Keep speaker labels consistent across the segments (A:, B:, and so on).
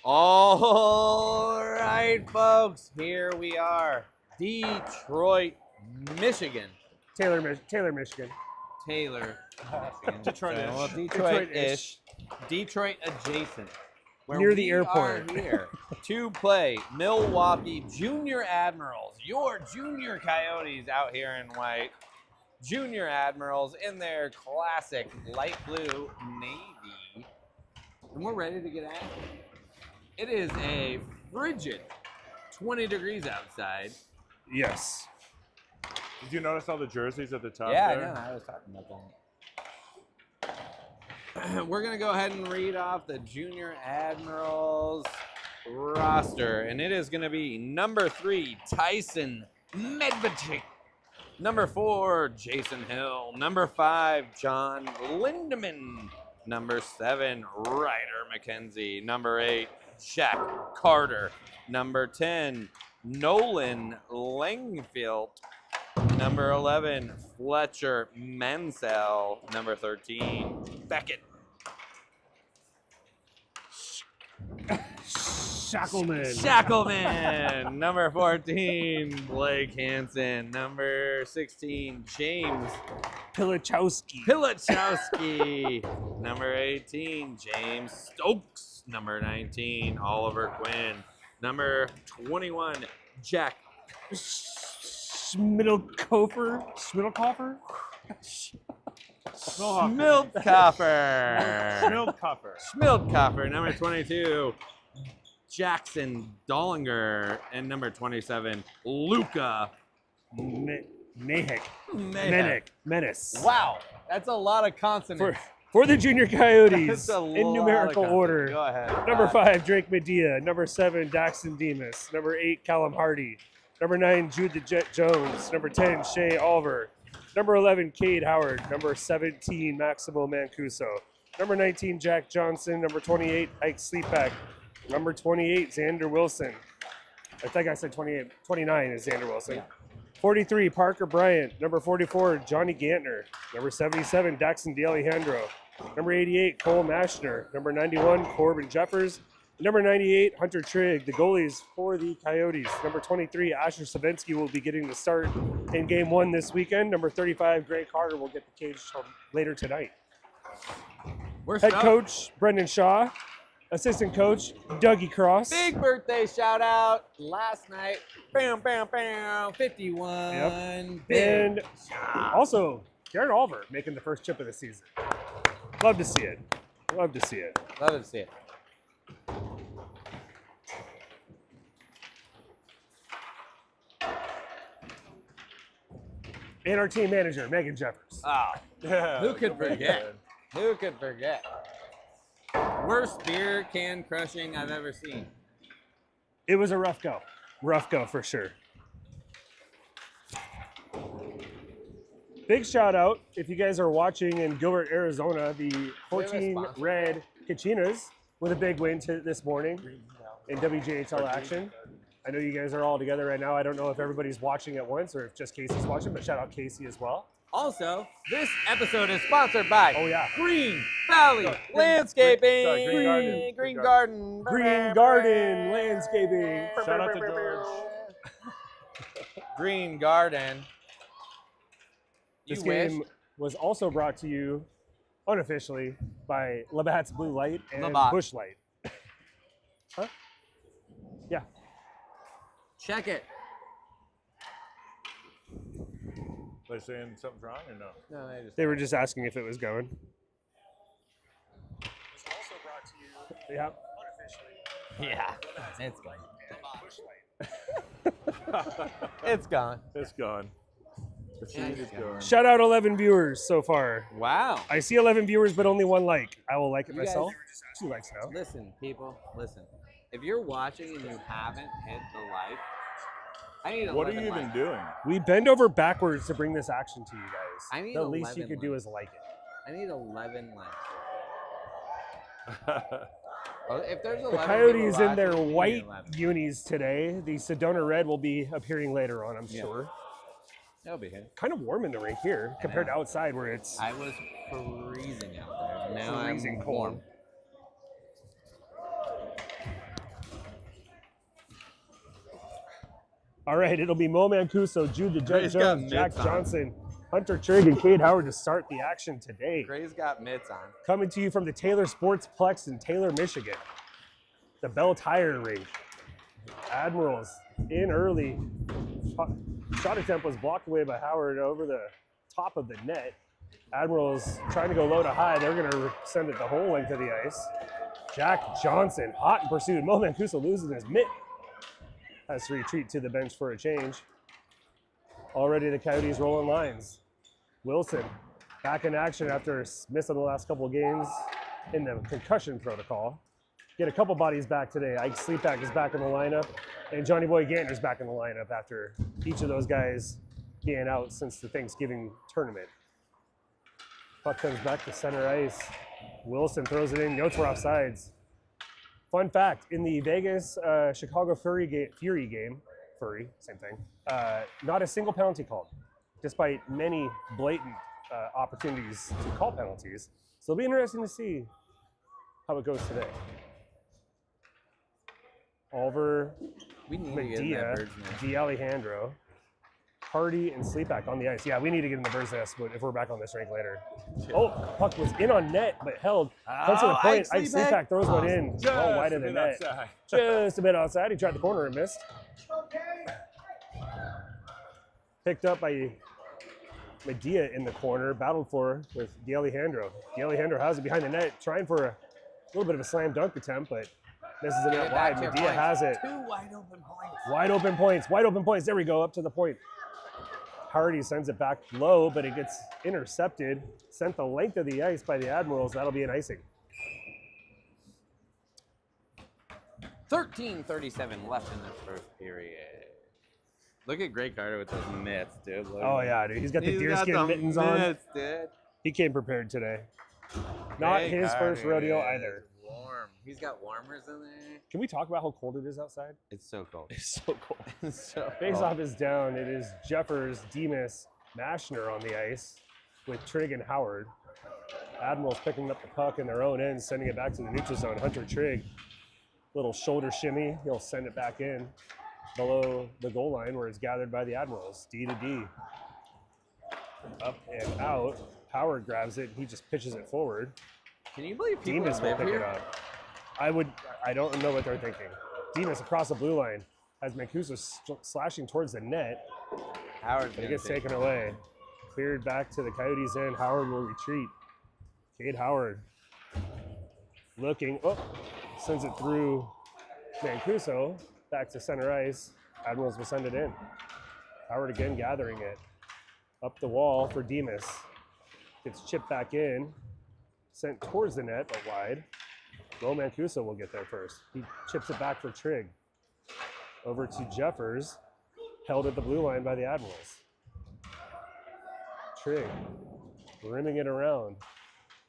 A: All right, folks, here we are. Detroit, Michigan.
B: Taylor, Michigan.
A: Taylor, Michigan.
C: Detroit-ish.
A: Well, Detroit-ish. Detroit adjacent. Where
B: Near the
A: we
B: airport.
A: are here to play Milwaukee Junior Admirals, your junior Coyotes out here in white. Junior Admirals in their classic light blue navy. And we're ready to get at it. It is a frigid 20 degrees outside.
B: Yes.
C: Did you notice all the jerseys at the top
A: Yeah,
C: there?
A: I know. I was talking about that. We're going to go ahead and read off the Junior Admirals roster. And it is going to be number 3, Tyson Medvedchik. Number 4, Jason Hill. Number 5, John Lindemann. Number 7, Ryder McKenzie. Number 8, Jack Carter. Number 10, Nolan Langfield. Number 11, Fletcher Mansell. Number 13, Beckett. Shackleman. Number 14, Blake Hansen. Number 16, James
B: Pilichowski.
A: Number 18, James Stokes. Number 19, Oliver Quinn. Number 21, Jack
B: Schmidlkoffer.
A: Schmildkoffer. Number 22, Jackson Dollinger. And number 27, Luca
B: Menace.
A: Wow, that's a lot of consonants.
B: For the Junior Coyotes
A: That's a
B: in
A: lot
B: numerical
A: of
B: order.
A: Go ahead.
B: Number 5, Drake Medea. Number 7, Daxton Demas. Number 8, Callum Hardy. Number 9, Jude the Jet Jones. Number 10, Shea Oliver. Number 11, Cade Howard. Number 17, Maximo Mancuso. Number 19, Jack Johnson. Number 28, Ike Sleepak. Number 28, Xander Wilson. I think I said 28. 29 is Xander Wilson.
A: Yeah.
B: 43, Parker Bryant. Number 44, Johnny Gantner. Number 77, Daxton DeAlejandro. Number 88, Cole Mashner. Number 91, Corbin Jeffers. Number 98, Hunter Trigg. The goalies for the Coyotes. Number 23, Asher Savinsky will be getting the start in Game 1 this weekend. Number 35, Greg Carter will get the cage later tonight. Head coach, Brendan Shaw. Assistant coach, Dougie Cross.
A: Big birthday shout out last night. Bam, bam, bam. 51.
B: Yep.
A: Big
B: And
A: shout.
B: also, Jared Oliver making the first chip of the season. Love to see it.
A: Love to see it.
B: And our team manager, Megan Jeffers.
A: Oh,
C: Yeah.
A: who could forget? Who could forget? Worst beer can crushing I've ever seen.
B: It was a rough go. Rough go for sure. Big shout out if you guys are watching in Gilbert, Arizona, the 14 Red Kachinas with a big win this morning in WJHL action. I know you guys are all together right now. I don't know if everybody's watching at once or if just Casey's watching, but shout out Casey as well.
A: Also, this episode is sponsored by Green Valley Landscaping.
C: Sorry,
A: Green Garden.
B: Green Garden Landscaping.
C: Shout out to George.
A: Green Garden.
B: This game was also brought to you unofficially by Labatt's Blue Light and
A: Labatt.
B: Bush Light. Huh? Yeah.
A: Check it.
C: They saying something's wrong or no?
A: No,
B: They were just asking if it was going.
D: Was also brought to you
B: Yeah.
D: unofficially.
A: Yeah, it's gone.
D: Bush Light.
A: It's gone.
C: It's gone. The feed is gone.
B: Shout out 11 viewers so far.
A: Wow.
B: I see 11 viewers, but only 1 like. I will like it
A: You guys-
B: myself. 2 likes now.
A: Listen, people, listen. If you're watching and you haven't hit the like, I need 11
C: What are you even
A: likes.
C: doing?
B: We bend over backwards to bring this action to you guys.
A: I need
B: the least you
A: 11
B: could do
A: likes.
B: is like it.
A: I need 11 likes. Well, if there's 11
B: The Coyotes
A: people
B: in their
A: watching, we need
B: white
A: 11.
B: unis today. The Sedona Red will be appearing later on, I'm sure.
A: They'll be here.
B: Kind of warm in the rink here compared to outside where it's
A: I was freezing out there. Now
B: freezing
A: I'm
B: cold.
A: warm.
B: All right, it'll be Mo Mancuso, Jude the Jet
A: Gray's got
B: Jones, Jack
A: mitts on.
B: Johnson, Hunter Trigg, and Cade Howard to start the action today.
A: Gray's got mitts on.
B: Coming to you from the Taylor Sportsplex in Taylor, Michigan. The Bell Tire Rink. Admirals in early. Shot attempt was blocked away by Howard over the top of the net. Admirals trying to go low to high. They're going to send it the whole length of the ice. Jack Johnson, hot in pursuit. Mo Mancuso loses his mitt. Has to retreat to the bench for a change. Already the Coyotes rolling lines. Wilson back in action after missing the last couple of games in the concussion protocol. Get a couple bodies back today. Ike Sleepak is back in the lineup, and Johnny Boy Gantner's back in the lineup after each of those guys being out since the Thanksgiving tournament. Puck comes back to center ice. Wilson throws it in. Notes were offsides. Fun fact, in the Vegas Chicago Fury game, same thing, not a single penalty called, despite many blatant opportunities to call penalties. So it'll be interesting to see how it goes today. Oliver,
A: We need to get in that
B: Medea,
A: bird's nest.
B: D'Alejandro, Hardy, and Sleepak on the ice. Yeah, we need to get in the bird's nest if we're back on this rink later. Oh, puck was in on net, but held. Comes to the point. Ike Sleepak throws one in. Oh, wide of the net.
C: Outside.
B: Just a bit outside. He tried the corner and missed. Picked up by Medea in the corner. Battled for with D'Alejandro. D'Alejandro has it behind the net, trying for a little bit of a slam dunk attempt, but misses it
A: Get
B: out
A: it back
B: wide.
A: to your
B: Medea
A: points.
B: has it.
A: 2 wide open points.
B: Wide open points. Wide open points. There we go. Up to the point. Hardy sends it back low, but it gets intercepted. Sent the length of the ice by the Admirals. That'll be an icing.
A: 13:37 left in the first period. Look at Gray Carter with those mitts, dude. Look
B: Oh
A: at
B: yeah, dude. He's got the
A: He's got
B: deerskin
A: the
B: mittens on.
A: mitts, dude.
B: He came prepared today. Not
A: Gray
B: his first
A: Carter
B: rodeo
A: is
B: either.
A: Warm. He's got warmers in there.
B: Can we talk about how cold it is outside?
A: It's so cold.
B: It's so cold.
A: It's so
B: Face
A: cold.
B: off is down. It is Jeffers, Demas, Mashner on the ice with Trigg and Howard. Admirals picking up the puck in their own end, sending it back to the neutral zone. Hunter Trigg, little shoulder shimmy. He'll send it back in below the goal line where it's gathered by the Admirals. D to D. Up and out. Howard grabs it. He just pitches it forward.
A: Can you believe people
B: Demas will
A: live
B: pick it
A: here?
B: up. I don't know what they're thinking. Demas across the blue line as Mancuso slashing towards the net.
A: Howard's
B: It
A: gonna
B: gets
A: take
B: taken away. Cleared back to the Coyotes end. Howard will retreat. Cade Howard looking. Oh, sends it through Mancuso back to center ice. Admirals will send it in. Howard again gathering it. Up the wall for Demas. Gets chipped back in. Sent towards the net, but wide. Mo Mancuso will get there first. He chips it back for Trigg. Over to Jeffers. Held at the blue line by the Admirals. Trigg rimming it around.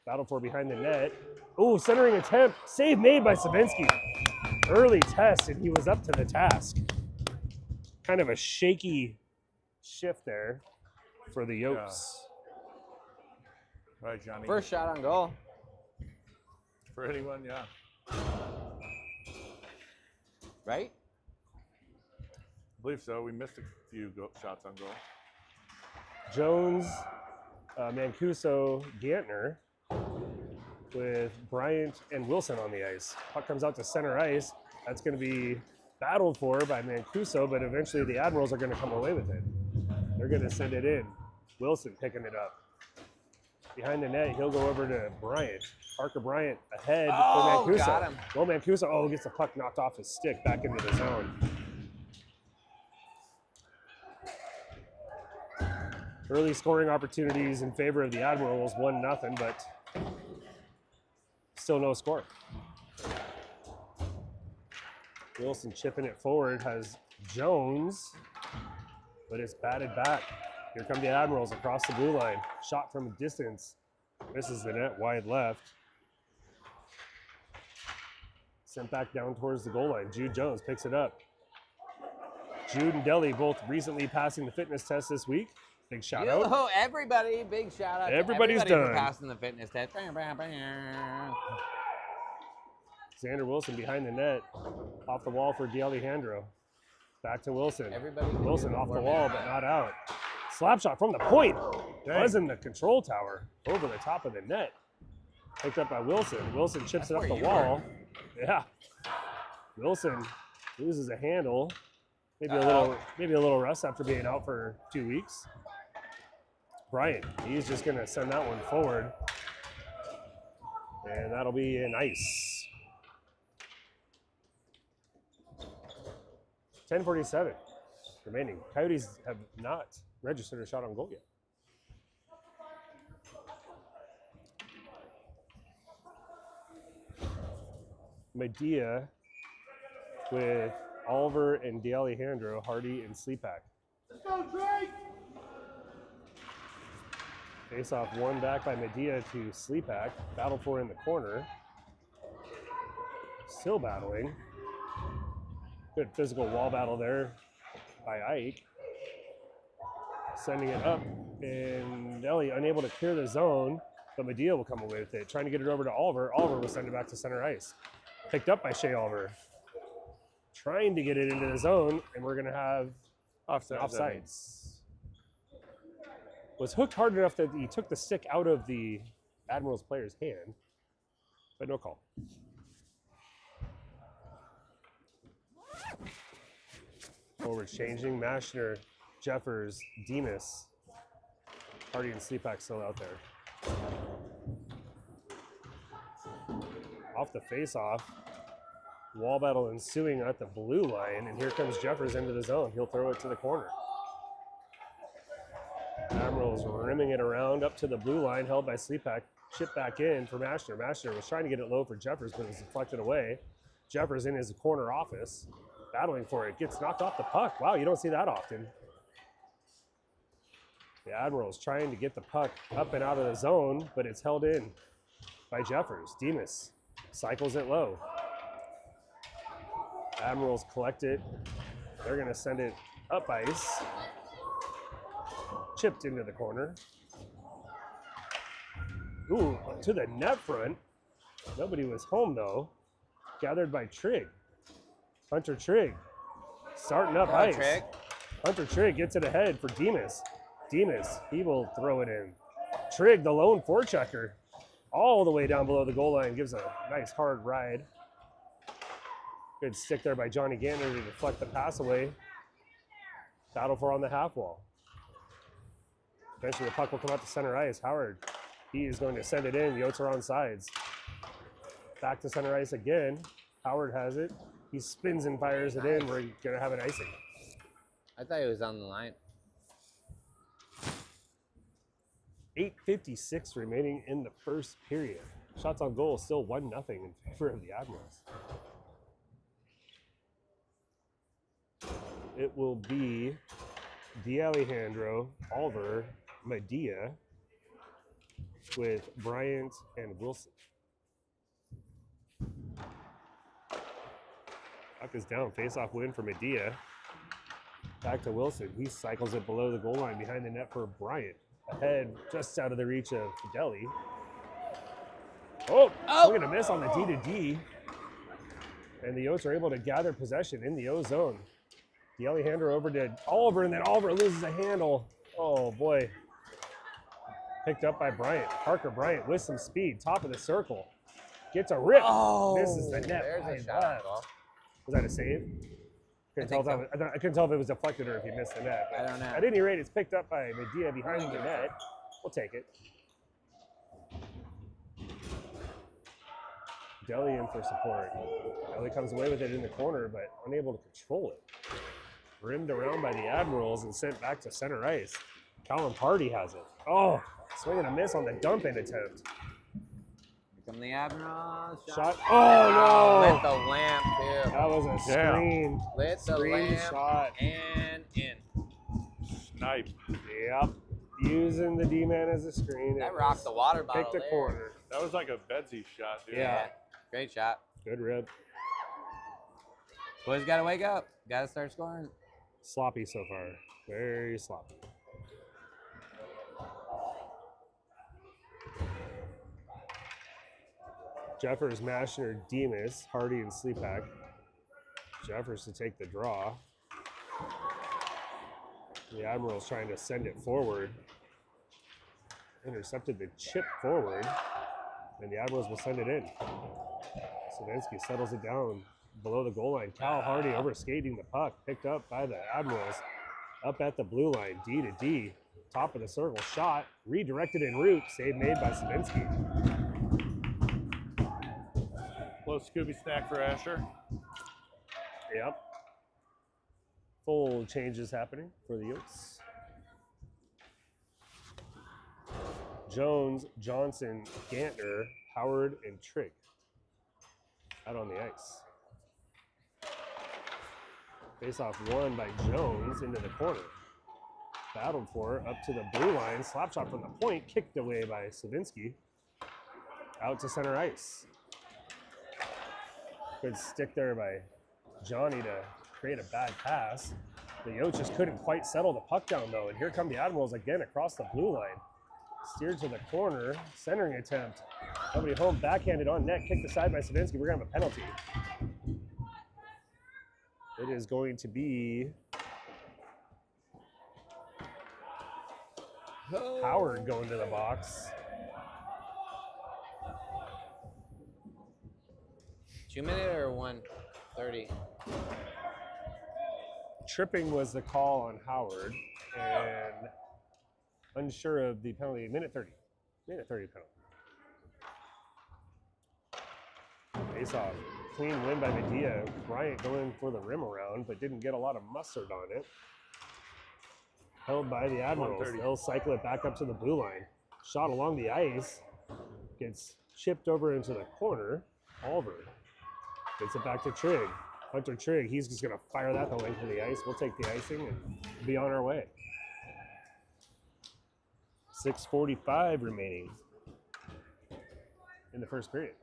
B: Battle for behind the net. Ooh, centering attempt. Save made by Savinsky. Early test, and he was up to the task. Kind of a shaky shift there for the Yokes.
C: Right, Johnny.
A: First shot on goal.
C: For anyone, yeah.
A: Right?
C: I believe so. We missed a few shots on goal.
B: Jones, Mancuso, Gantner with Bryant and Wilson on the ice. Puck comes out to center ice. That's going to be battled for by Mancuso, but eventually the Admirals are going to come away with it. They're going to send it in. Wilson picking it up. Behind the net, he'll go over to Bryant. Parker Bryant ahead
A: Oh,
B: for Mancuso.
A: got him.
B: Well, Mancuso, gets the puck knocked off his stick back into the zone. Early scoring opportunities in favor of the Admirals, 1-0, but still no score. Wilson chipping it forward has Jones, but it's batted back. Here come the Admirals across the blue line. Shot from a distance. Misses the net wide left. Sent back down towards the goal line. Jude Jones picks it up. Jude and Deli both recently passing the fitness test this week. Big shout out.
A: Yo, everybody, big shout out
B: Everybody's
A: to everybody for
B: done.
A: passing the fitness test.
B: Xander Wilson behind the net. Off the wall for D'Alejandro. Back to Wilson.
A: Everybody can
B: Wilson
A: do
B: off the
A: 4
B: wall,
A: minute
B: but
A: ride.
B: not out. Slap shot from the point.
C: Dang.
B: Was in the control tower over the top of the net. Picked up by Wilson. Wilson chips
A: That's
B: it up
A: where
B: the
A: you
B: wall. Yeah. Wilson loses a handle. Maybe a little rust after being out for 2 weeks. Bryant, he's just gonna send that one forward. And that'll be an ice. 10:47 remaining. Coyotes have not registered a shot on goal yet. Medea with Oliver and D'Alejandro, Hardy and Sleepak. Let's go, Drake! Face off one back by Medea to Sleepak. Battle for in the corner. Still battling. Good physical wall battle there by Ike. Sending it up, and Ellie unable to clear the zone, but Medea will come away with it. Trying to get it over to Oliver. Oliver will send it back to center ice. Picked up by Shea Oliver. Trying to get it into the zone, and we're going to have offsides. Was hooked hard enough that he took the stick out of the Admirals player's hand, but no call. Forward changing. Mashner, Jeffers, Demas. Hardy and Sleepak still out there. Off the face-off. Wall battle ensuing at the blue line, and here comes Jeffers into the zone. He'll throw it to the corner. Admirals rimming it around up to the blue line, held by Sleepak. Chip back in for Mashner. Mashner was trying to get it low for Jeffers, but it was deflected away. Jeffers in his corner office, battling for it. Gets knocked off the puck. Wow, you don't see that often. The Admirals trying to get the puck up and out of the zone, but it's held in by Jeffers. Demas cycles it low. Admirals collect it. They're going to send it up ice. Chipped into the corner. Ooh, to the net front. Nobody was home, though. Gathered by Trigg. Hunter Trigg starting up ice.
A: Trigg.
B: Hunter Trigg gets it ahead for Demas. Demas, he will throw it in. Trigg, the lone forechecker, all the way down below the goal line, gives a nice hard ride. Good stick there by Johnny Gantner to deflect the pass away. Battle for on the half wall. Eventually the puck will come out to center ice. Howard, he is going to send it in. Yotes are on sides. Back to center ice again. Howard has it. He spins and fires it in. We're going to have an icing.
A: I thought he was on the line.
B: 8:56 remaining in the first period. Shots on goal still 1-0 in favor of the Admirals. It will be D'Alejandro, Oliver, Medea with Bryant and Wilson. Puck is down, face-off win for Medea. Back to Wilson. He cycles it below the goal line behind the net for Bryant. Ahead, just out of the reach of Fideli. Oh, swing and a miss on the D-to-D. And the Yotes are able to gather possession in the O zone. D'Alejandro over to Oliver, and then Oliver loses a handle. Oh, boy. Picked up by Bryant. Parker Bryant with some speed, top of the circle. Gets a rip.
A: Oh,
B: Misses the net.
A: there's
B: wide
A: a shot.
B: left. Was that a save? I couldn't tell if it was deflected or if he missed the net.
A: I don't know.
B: At any rate, it's picked up by Medea behind the net. We'll take it. Deli in for support. Deli comes away with it in the corner, but unable to control it. Rimmed around by the Admirals and sent back to center ice. Colin Party has it. Oh, swing and a miss on the dump-in attempt.
A: Here come the Admirals.
B: Shot. Oh,
A: Lit
B: no.
A: the lamp, too.
B: That was a screen.
A: Lit the
B: Screen
A: lamp
B: shot.
A: and in.
C: Snipe.
B: Yep. Using the D-man as a screen.
A: That
B: It
A: rocked
B: was
A: the water bottle
B: picked a
A: there.
B: corner.
C: That was like a Bedsy shot, dude.
B: Yeah.
A: Great shot.
B: Good rib.
A: Boys got to wake up. Got to start scoring.
B: Sloppy so far. Very sloppy. Jeffers, Mashner, Demas, Hardy, and Sleepak. Jeffers to take the draw. The Admirals trying to send it forward. Intercepted the chip forward, and the Admirals will send it in. Savinsky settles it down below the goal line. Cal Hardy over skating the puck, picked up by the Admirals. Up at the blue line, D to D. Top of the circle, shot, redirected en route, save made by Savinsky.
C: Little Scooby snack for Asher.
B: Yep. Full changes happening for the Yotes. Jones, Johnson, Gantner, Howard, and Trigg out on the ice. Face-off won by Jones into the corner. Battled for up to the blue line. Slap shot from the point, kicked away by Savinsky. Out to center ice. Good stick there by Johnny to create a bad pass. The Yotes just couldn't quite settle the puck down though, and here come the Admirals again across the blue line. Steered to the corner, centering attempt. Nobody home, backhanded on net, kicked aside by Savinsky. We're gonna have a penalty. It is going to be Howard going to the box.
A: 2 minute or 1:30?
B: Tripping was the call on Howard, and unsure of the penalty. Minute 30 penalty. Face off. Clean win by Medea. Bryant going for the rim around, but didn't get a lot of mustard on it. Held by the Admirals.
C: 130.
B: They'll cycle it back up to the blue line. Shot along the ice. Gets chipped over into the corner. Oliver gets it back to Trigg. Hunter Trigg, he's just going to fire that the length of the ice. We'll take the icing and be on our way. 6:45 remaining in the first period.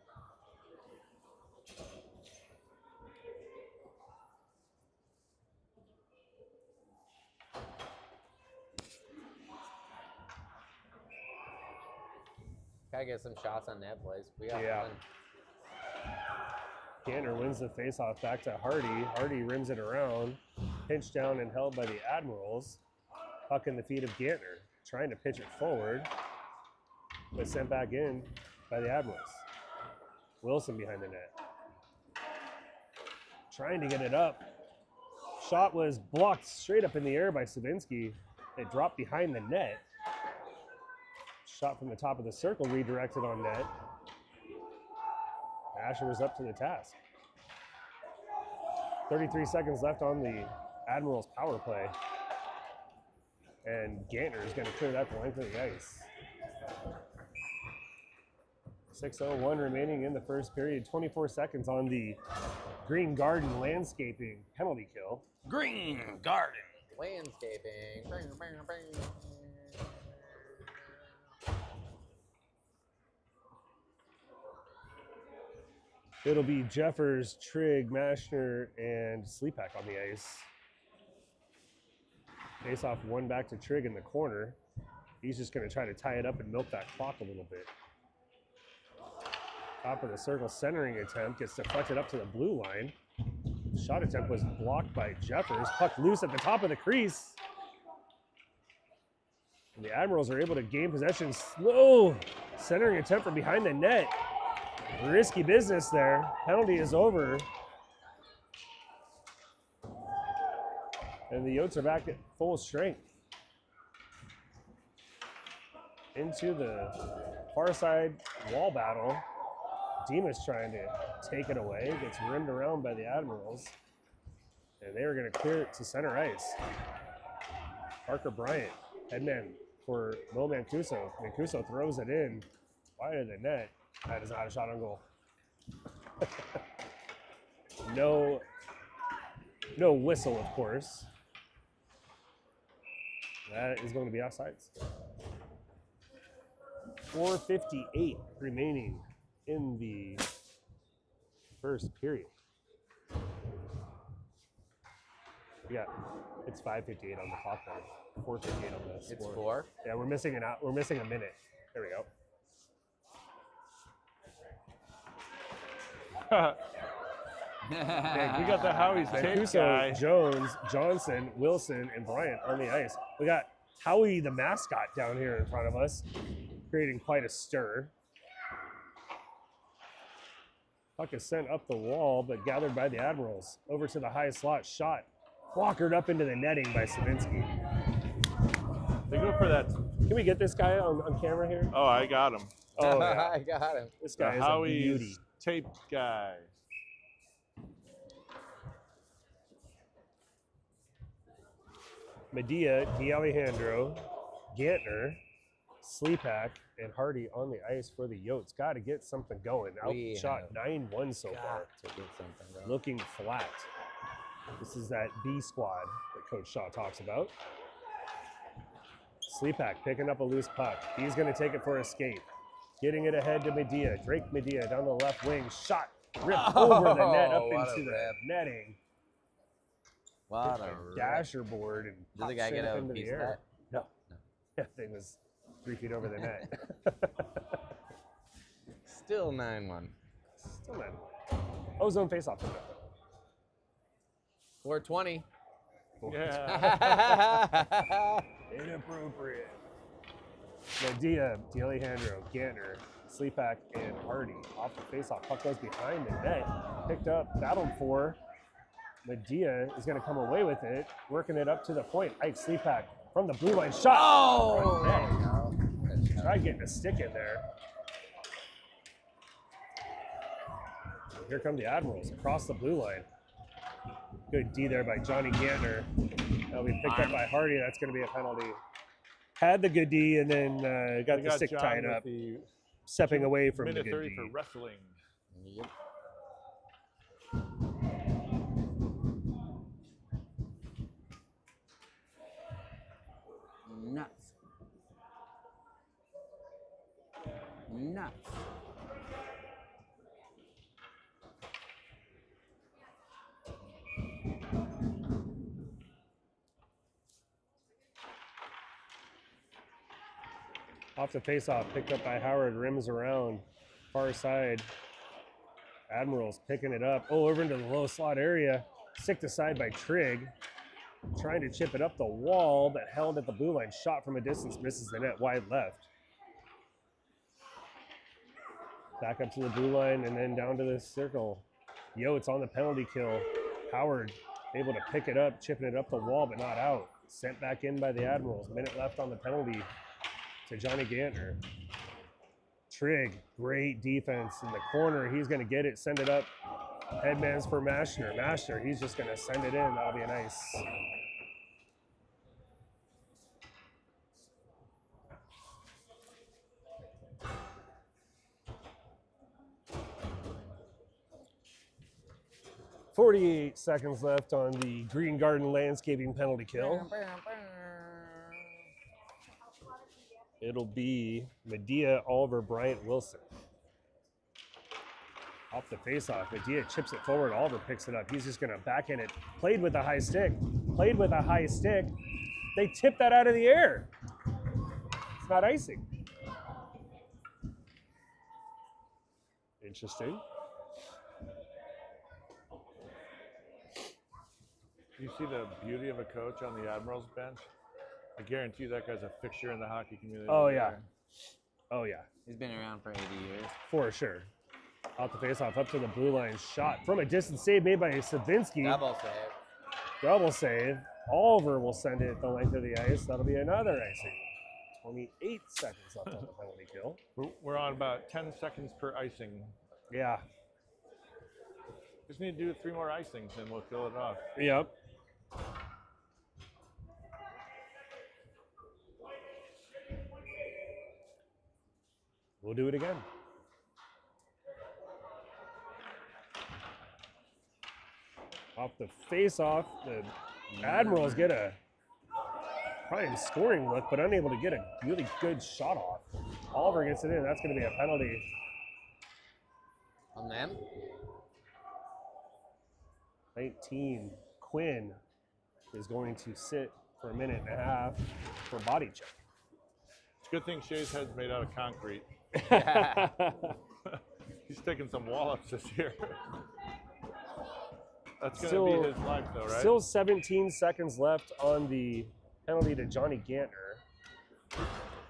A: Gotta get some shots on net, boys. We got
B: Yeah.
A: one.
B: Gantner wins the faceoff back to Hardy. Hardy rims it around, pinched down and held by the Admirals. Puck in the feet of Gantner, trying to pitch it forward, but sent back in by the Admirals. Wilson behind the net. Trying to get it up. Shot was blocked straight up in the air by Savinsky. It dropped behind the net. Shot from the top of the circle, redirected on net. Asher was up to the task. 33 seconds left on the Admirals power play. And Gantner is going to clear that the length of the ice. 6:01 remaining in the first period. 24 seconds on the Green Garden Landscaping penalty kill.
A: Green Garden Landscaping. Bang, bang, bang.
B: It'll be Jeffers, Trigg, Mashner, and Sleepak on the ice. Face off one back to Trigg in the corner. He's just going to try to tie it up and milk that clock a little bit. Top of the circle centering attempt gets deflected up to the blue line. Shot attempt was blocked by Jeffers. Puck loose at the top of the crease. And the Admirals are able to gain possession. Slow centering attempt from behind the net. Risky business there. Penalty is over. And the Yotes are back at full strength. Into the far side wall battle. Dimas trying to take it away. Gets rimmed around by the Admirals. And they are going to clear it to center ice. Parker Bryant, headman for Mo Mancuso. Mancuso throws it in wide of the net. That is not a shot on goal. No whistle, of course. That is going to be offsides. 4:58 remaining in the first period. Yeah, it's 5:58 on the clock now. 4:58 on the
A: It's
B: score.
A: 4.
B: Yeah, we're missing a minute. There we go.
C: We got the Howie's tape
B: Mancuso,
C: guy.
B: Jones, Johnson, Wilson, and Bryant on the ice. We got Howie the mascot down here in front of us, creating quite a stir. Puck is sent up the wall, but gathered by the Admirals. Over to the high slot, shot walkered up into the netting by Savinsky.
C: They go for that.
B: Can we get this guy on camera here?
C: Oh, I got him.
B: Oh, yeah.
A: I got him.
B: This
C: The
B: guy is a beauty.
C: Howie's tape guy.
B: Medea, D'Alejandro, Gantner, Sleepak, and Hardy on the ice for the Yotes. Got to get something going.
A: We
B: Outshot
A: have
B: 9-1 so far.
A: Got to get something going.
B: Looking flat. This is that B squad that Coach Shaw talks about. Sleepak picking up a loose puck. He's going to take it for a skate. Getting it ahead to Medea. Drake Medea down the left wing. Shot ripped over the net up
A: what a
B: into the
A: rip.
B: netting.
A: What a
B: And dasher board and
A: Did the guy
B: pops
A: get
B: it
A: a
B: into the
A: piece of
B: air.
A: that?
B: No. That thing was 3 feet over the net.
A: Still 9-1.
B: Still not. Ozone faceoff.
A: 420.
C: Yeah.
B: Inappropriate. Medea, D'Alejandro, Gantner, Sleepak, and Hardy off the faceoff. Puck goes behind the net. Picked up, battled for. Medea is going to come away with it, working it up to the point. Ike Sleepak from the blue line shot.
A: Oh!
B: Front net. Tried getting a stick in there. Here come the Admirals across the blue line. Good D there by Johnny Gantner. That'll be picked up by Hardy. That's going to be a penalty. Had the good D and then got
C: We
B: the stick
C: John
B: tied
C: with
B: up,
C: the
B: stepping away from the
C: minute
B: good
C: 30
B: D.
C: for wrestling.
A: Yep. Nuts. Nuts.
B: Off the faceoff, picked up by Howard, rims around, far side. Admirals picking it up. Oh, over into the low slot area. Sticked aside by Trigg. Trying to chip it up the wall, but held at the blue line. Shot from a distance, misses the net wide left. Back up to the blue line and then down to the circle. It's on the penalty kill. Howard able to pick it up, chipping it up the wall, but not out. Sent back in by the Admirals. Minute left on the penalty to Johnny Gantner. Trigg, great defense in the corner. He's going to get it, send it up. Headman's for Mashner. Mashner, he's just going to send it in. That'll be a nice. .48 seconds left on the Green Garden Landscaping penalty kill. It'll be Medea, Oliver, Bryant, Wilson. Off the faceoff, Medea chips it forward. Oliver picks it up. He's just going to backhand it. Played with a high stick. Played with a high stick. They tip that out of the air. It's not icing. Interesting.
C: You see the beauty of a coach on the Admirals bench? I guarantee that guy's a fixture in the hockey community.
B: Oh, yeah. Oh, yeah.
A: He's been around for 80 years.
B: For sure. Off the faceoff, up to the blue line. Shot from a distance save made by Savinsky.
A: Double save.
B: Double save. Oliver will send it the length of the ice. That'll be another icing. 28 seconds left on the penalty kill.
C: We're on about 10 seconds per icing.
B: Yeah.
C: Just need to do 3 more icings and we'll fill it off.
B: Yep. We'll do it again. Off the face-off, the Admirals get a prime scoring look, but unable to get a really good shot off. Oliver gets it in. That's going to be a penalty.
A: On them?
B: 19. Quinn is going to sit for a minute and a half for body check.
C: It's a good thing Shea's head's made out of concrete.
B: Yeah.
C: He's taking some wallops this year. That's going to be his life, though, right?
B: Still 17 seconds left on the penalty to Johnny Gantner.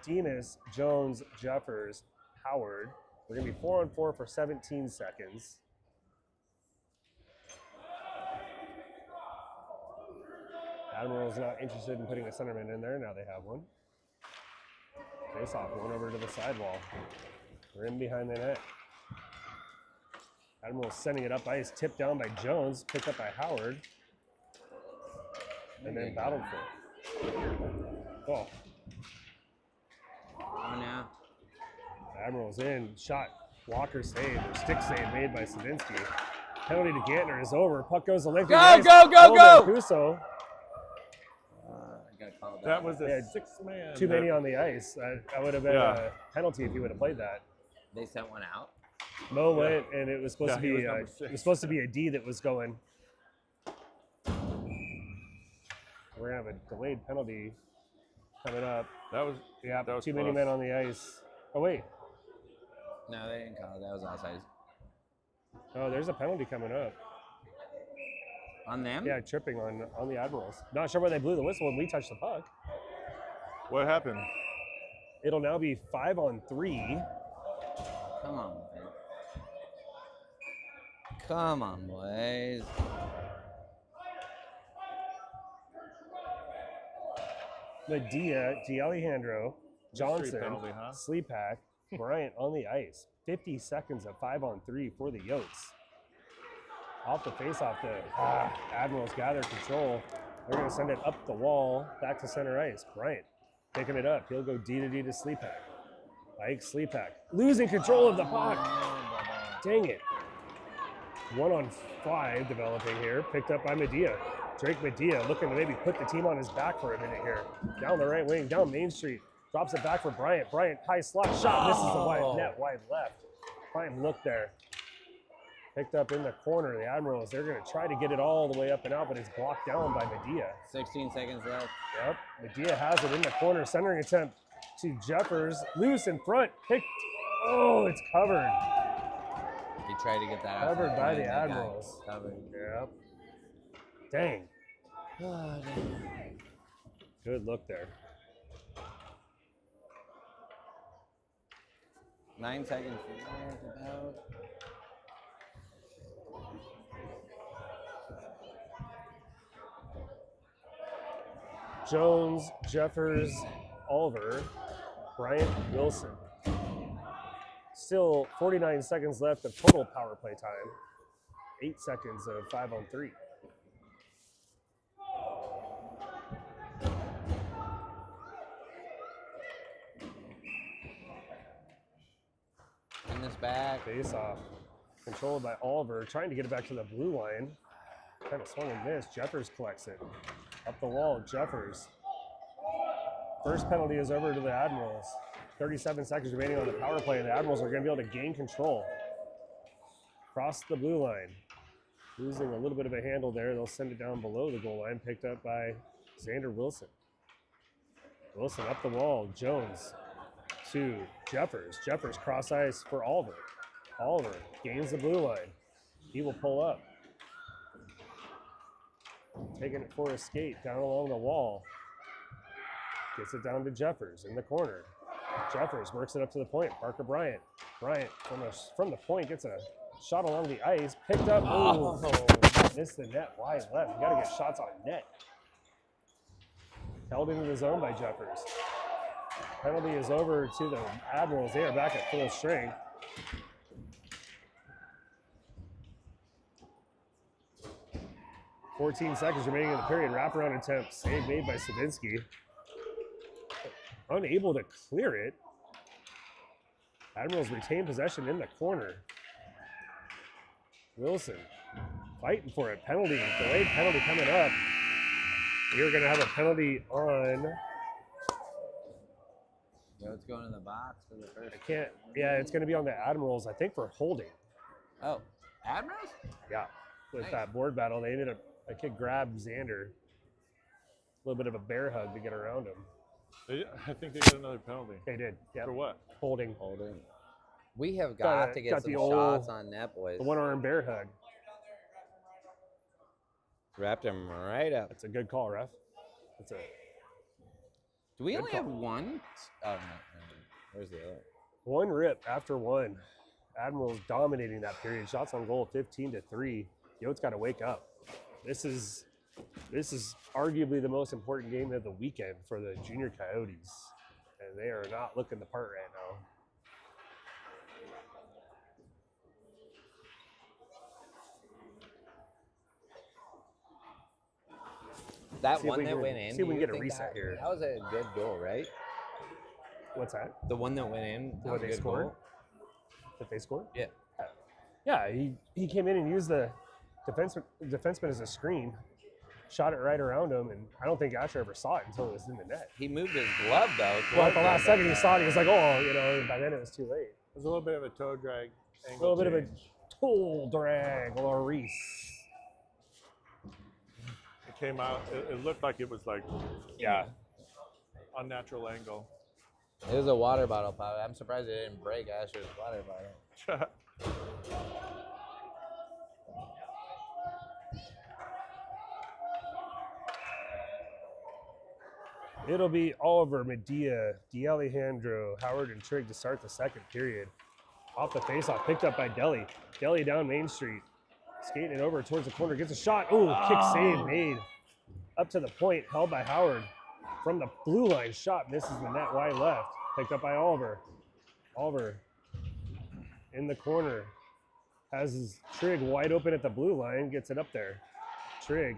B: Demas, Jones, Jeffers, Howard. We're going to be 4-on-4 for 17 seconds. Admirals not interested in putting a centerman in there. Now they have one. Face off, going over to the sidewall. We're in behind the net. Admirals sending it up ice, tipped down by Jones, picked up by Howard, and then battled for it. Oh.
A: Oh, now.
B: Admirals in, shot, blocker save, or stick save made by Sadinsky. Penalty to Gantner is over. Puck goes to length.
A: Go!
B: Kuso.
C: That was a six-man.
B: Too many on the ice. That would have been a penalty if he would have played that.
A: They sent one out.
B: Mo went, and it was supposed to
C: he
B: be
C: was number 6.
B: it was supposed to be a D that was going. We're gonna have a delayed penalty coming up.
C: That was
B: too many
C: close.
B: men on the ice. Oh wait,
A: No, they didn't call it. That was outside.
B: oh there's a penalty coming up.
A: On them?
B: Yeah, tripping on the Admirals. Not sure why they blew the whistle when we touched the puck.
C: What happened?
B: It'll now be 5-on-3.
A: Come on, man. Come on, boys.
B: Medea, D'Alejandro, Johnson,
C: penalty, huh?
B: Sleepak, Bryant on the ice. 50 seconds of 5-on-3 for the Yotes. Off the face-off, the Admirals gather control. They're going to send it up the wall, back to center ice. Bryant picking it up. He'll go D to Sleepak. Ike Sleepak losing control of the puck. Dang it. 1-on-5 developing here. Picked up by Medea. Drake Medea looking to maybe put the team on his back for a minute here. Down the right wing, down Main Street. Drops it back for Bryant. Bryant, high slot shot. Misses the wide net, wide left. Bryant looked there. Picked up in the corner. The Admirals, they're going to try to get it all the way up and out, but it's blocked down by Medea.
A: 16 seconds left.
B: Yep, Medea has it in the corner. Centering attempt to Jeffers. Loose in front. Picked. Oh, it's covered.
A: He tried to get that out.
B: Covered by the
A: That guy
B: Admirals.
A: Covered.
B: Yep. Dang.
A: Oh, dang.
B: Good look there.
A: 9 seconds left about.
B: Jones, Jeffers, Oliver, Bryant, Wilson. Still 49 seconds left of total power play time. 8 seconds of 5-on-3.
A: In this back.
B: Face off. Controlled by Oliver, trying to get it back to the blue line. Kind of swung and missed. Jeffers collects it. Up the wall, Jeffers. First penalty is over to the Admirals. 37 seconds remaining on the power play, and the Admirals are going to be able to gain control. Cross the blue line. Losing a little bit of a handle there. They'll send it down below the goal line, picked up by Xander Wilson. Wilson up the wall. Jones to Jeffers. Jeffers cross ice for Oliver. Oliver gains the blue line. He will pull up. Taking it for a skate down along the wall. Gets it down to Jeffers in the corner. Jeffers works it up to the point. Parker Bryant. Bryant from the point gets a shot along the ice. Picked up. Oh, missed the net wide left. You got to get shots on net. Held into the zone by Jeffers. Penalty is over to the Admirals. They are back at full strength. .14 seconds remaining in the period. Wraparound attempt. Save made by Savinsky. Unable to clear it. Admirals retain possession in the corner. Wilson fighting for it. Penalty. Delayed penalty coming up. You're going to have a penalty on.
A: Yo, it's going in the box for the first.
B: Yeah, it's going to be on the Admirals, I think, for holding.
A: Oh, Admirals?
B: Yeah. With
A: Nice.
B: that board battle, they ended up, a kid grabbed Xander. A little bit of a bear hug to get around him.
C: I think they got another penalty.
B: They did. Yeah.
C: For what?
B: Holding.
A: Holding. We have
B: Got
A: got to get
B: got
A: some
B: the old-
A: shots on net, boys.
B: The one-arm bear hug.
A: Wrapped him right up.
B: That's a good call, ref. That's a
A: Do we
B: Good
A: only
B: call.
A: have one? Oh, no. Where's the other?
B: one rip after one. Admirals dominating that period. Shots on goal 15-3. Yotes got to wake up. This is arguably the most important game of the weekend for the junior Coyotes, and they are not looking the part right now.
A: That
B: See if
A: one
B: we
A: that
B: can-
A: went in.
B: see if we
A: do
B: can
A: you
B: get a
A: think
B: reset
A: that,
B: here.
A: That was a good goal, right?
B: What's that?
A: The one that went in. That
B: What
A: was a
B: they
A: good
B: scored?
A: goal.
B: That they scored?
A: Yeah.
B: Yeah, he came in and used the defenseman as a screen, shot it right around him, and I don't think Asher ever saw it until it was in the net.
A: He moved his glove, though.
B: Well, at the last
A: towards
B: second he saw it, he was like, oh, you know, by then it was too late.
C: There's a little bit of a toe drag
B: A
C: angle.
B: little bit of a
C: change.
B: toll drag, Larice.
C: It came out. It looked like it was like
B: Yeah.
C: unnatural angle.
A: It was a water bottle pop. I'm surprised it didn't break Asher's water bottle.
B: It'll be Oliver, Medea, D'Alejandro, Howard, and Trigg to start the second period. Off the faceoff, picked up by Deli. Deli down Main Street. Skating it over towards the corner, gets a shot. Ooh, kick save made. Up to the point, held by Howard. From the blue line, shot misses the net wide left. Picked up by Oliver. Oliver in the corner. Has his Trigg wide open at the blue line, gets it up there. Trigg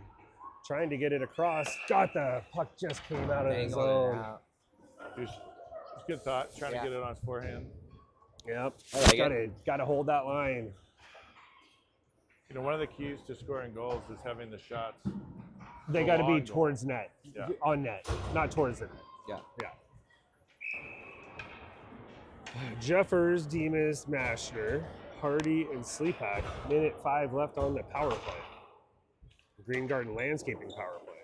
B: trying to get it across. Got the puck, just came out of the
A: Angled it
B: zone.
A: out.
C: It's good thought. Trying
A: Yeah.
C: to get it on his forehand.
B: Yep.
A: I like it.
B: Gotta hold that line.
C: You know, one of the keys to scoring goals is having the shots.
B: They
C: Go
B: got to be
C: on goal.
B: towards net,
C: Yeah.
B: on net, not towards the net.
A: Yeah.
B: Yeah. Jeffers, Demas, Mashner, Hardy, and Sleepak. Minute 5 left on the power play. Green Garden Landscaping power play.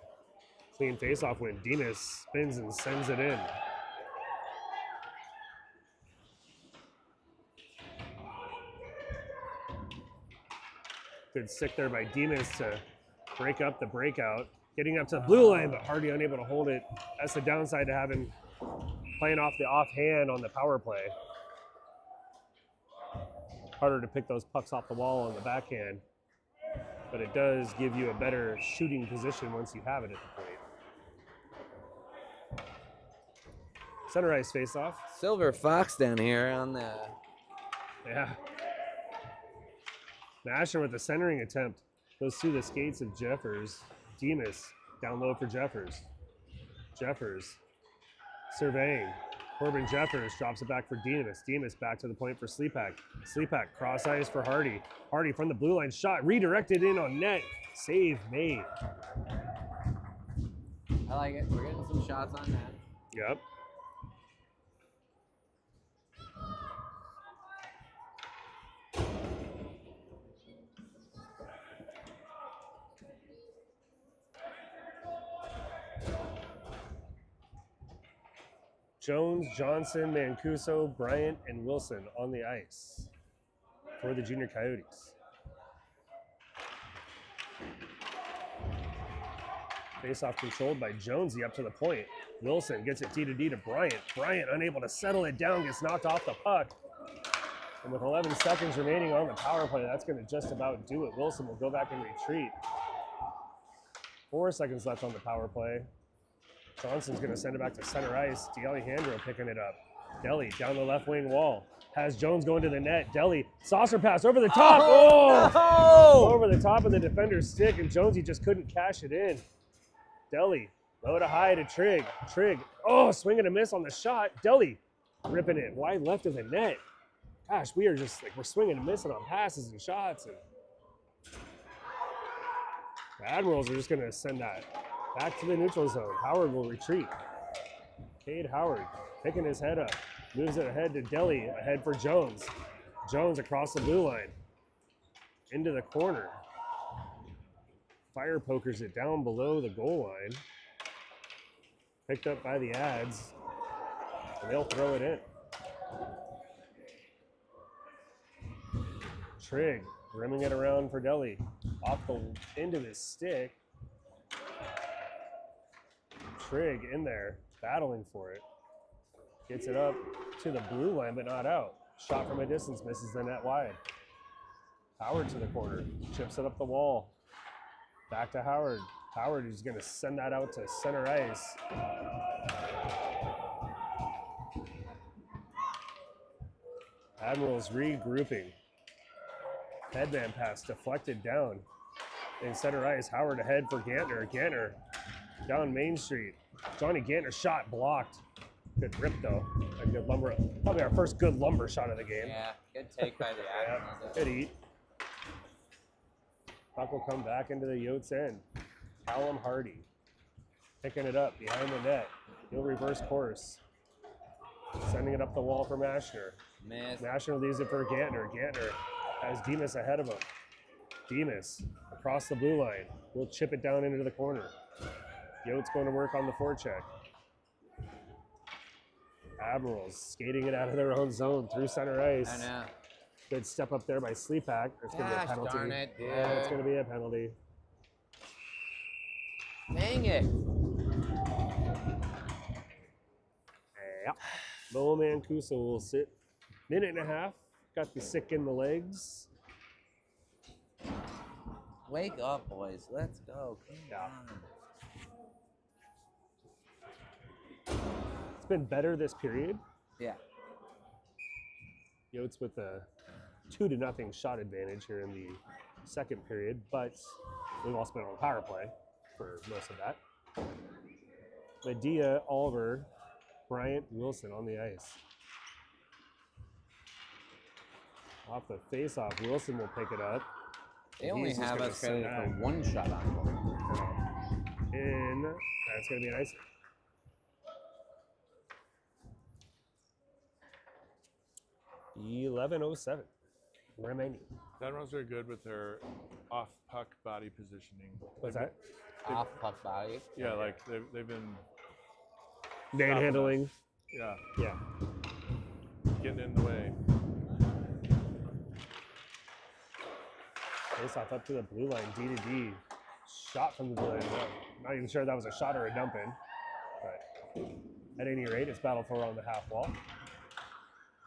B: Clean faceoff win. Demas spins and sends it in. Good stick there by Demas to break up the breakout. Getting up to the blue line, but Hardy unable to hold it. That's the downside to having playing off the offhand on the power play. Harder to pick those pucks off the wall on the backhand, but it does give you a better shooting position once you have it at the point. Center ice face-off.
A: Silver Fox down here on the.
B: Yeah. Masher with the centering attempt goes through the skates of Jeffers. Demas down low for Jeffers. Jeffers surveying. Corbin Jeffers drops it back for Demas. Demas back to the point for Sleepak. Sleepak cross ice for Hardy. Hardy from the blue line shot redirected in on net. Save made.
A: I like it. We're getting some shots on that.
B: Yep. Jones, Johnson, Mancuso, Bryant, and Wilson on the ice for the Junior Coyotes. Face-off controlled by Jonesy up to the point. Wilson gets it D to Bryant. Bryant unable to settle it down, gets knocked off the puck. And with 11 seconds remaining on the power play, that's going to just about do it. Wilson will go back and retreat. 4 seconds left on the power play. Johnson's going to send it back to center ice. D'Alejandro picking it up. Deli down the left wing wall. Has Jones going to the net. Deli, saucer pass over the top. Oh! Over the top of the defender's stick, and Jonesy just couldn't cash it in. Deli, low to high to Trigg. Trigg, swing and a miss on the shot. Deli ripping it wide left of the net. Gosh, we are just like, we're swinging and missing on passes and shots. And the Admirals are just going to send that back to the neutral zone. Howard will retreat. Cade Howard picking his head up. Moves it ahead to Deli, ahead for Jones. Jones across the blue line. Into the corner. Fire pokers it down below the goal line. Picked up by the Ads. And they'll throw it in. Trigg rimming it around for Deli. Off the end of his stick. Trigg in there, battling for it. Gets it up to the blue line, but not out. Shot from a distance, misses the net wide. Howard to the corner, chips it up the wall. Back to Howard. Howard is going to send that out to center ice. Admirals regrouping. Headman pass deflected down. In center ice, Howard ahead for Gantner. Gantner down Main Street. Johnny Gantner shot blocked. Good rip though. A good lumber. Probably our first good lumber shot of the game.
A: Yeah, good take by the Admirals.
B: Good eat. Puck will come back into the Yotes end. Callum Hardy picking it up behind the net. He'll reverse course. Sending it up the wall for Mashner.
A: Miss.
B: Mashner leaves it for Gantner. Gantner has Demas ahead of him. Demas across the blue line. We'll chip it down into the corner. Yotes going to work on the forecheck. Admirals skating it out of their own zone through center ice.
A: I know.
B: Good step up there by Sleepak. There's going to be a
A: Gosh
B: penalty.
A: darn it, dude.
B: Yeah, it's going to be a penalty.
A: Dang it.
B: Yeah. Low Mancuso will sit. Minute and a half. Got the sick in the legs.
A: Wake up, boys. Let's go. Come
B: Yeah.
A: on.
B: It's been better this period.
A: Yeah.
B: Yotes with a 2-0 shot advantage here in the second period, but we've also been on the power play for most of that. Medea, Oliver, Bryant, Wilson on the ice. Off the face-off, Wilson will pick it up.
A: They only
B: He's just
A: have
B: gonna
A: us
B: send
A: credited for
B: that.
A: one shot on goal.
B: And that's going to be an ice. 11:07 remaining.
C: The Admirals are good with their off puck body positioning.
B: What's that?
A: Off puck body.
C: Yeah, like they've been
B: Manhandling.
C: yeah
B: Yeah.
C: getting in the way.
B: Face off up to the blue line, D to D. Shot from the blue line. Not even sure that was a shot or a dump in. But at any rate, it's battle for on the half wall.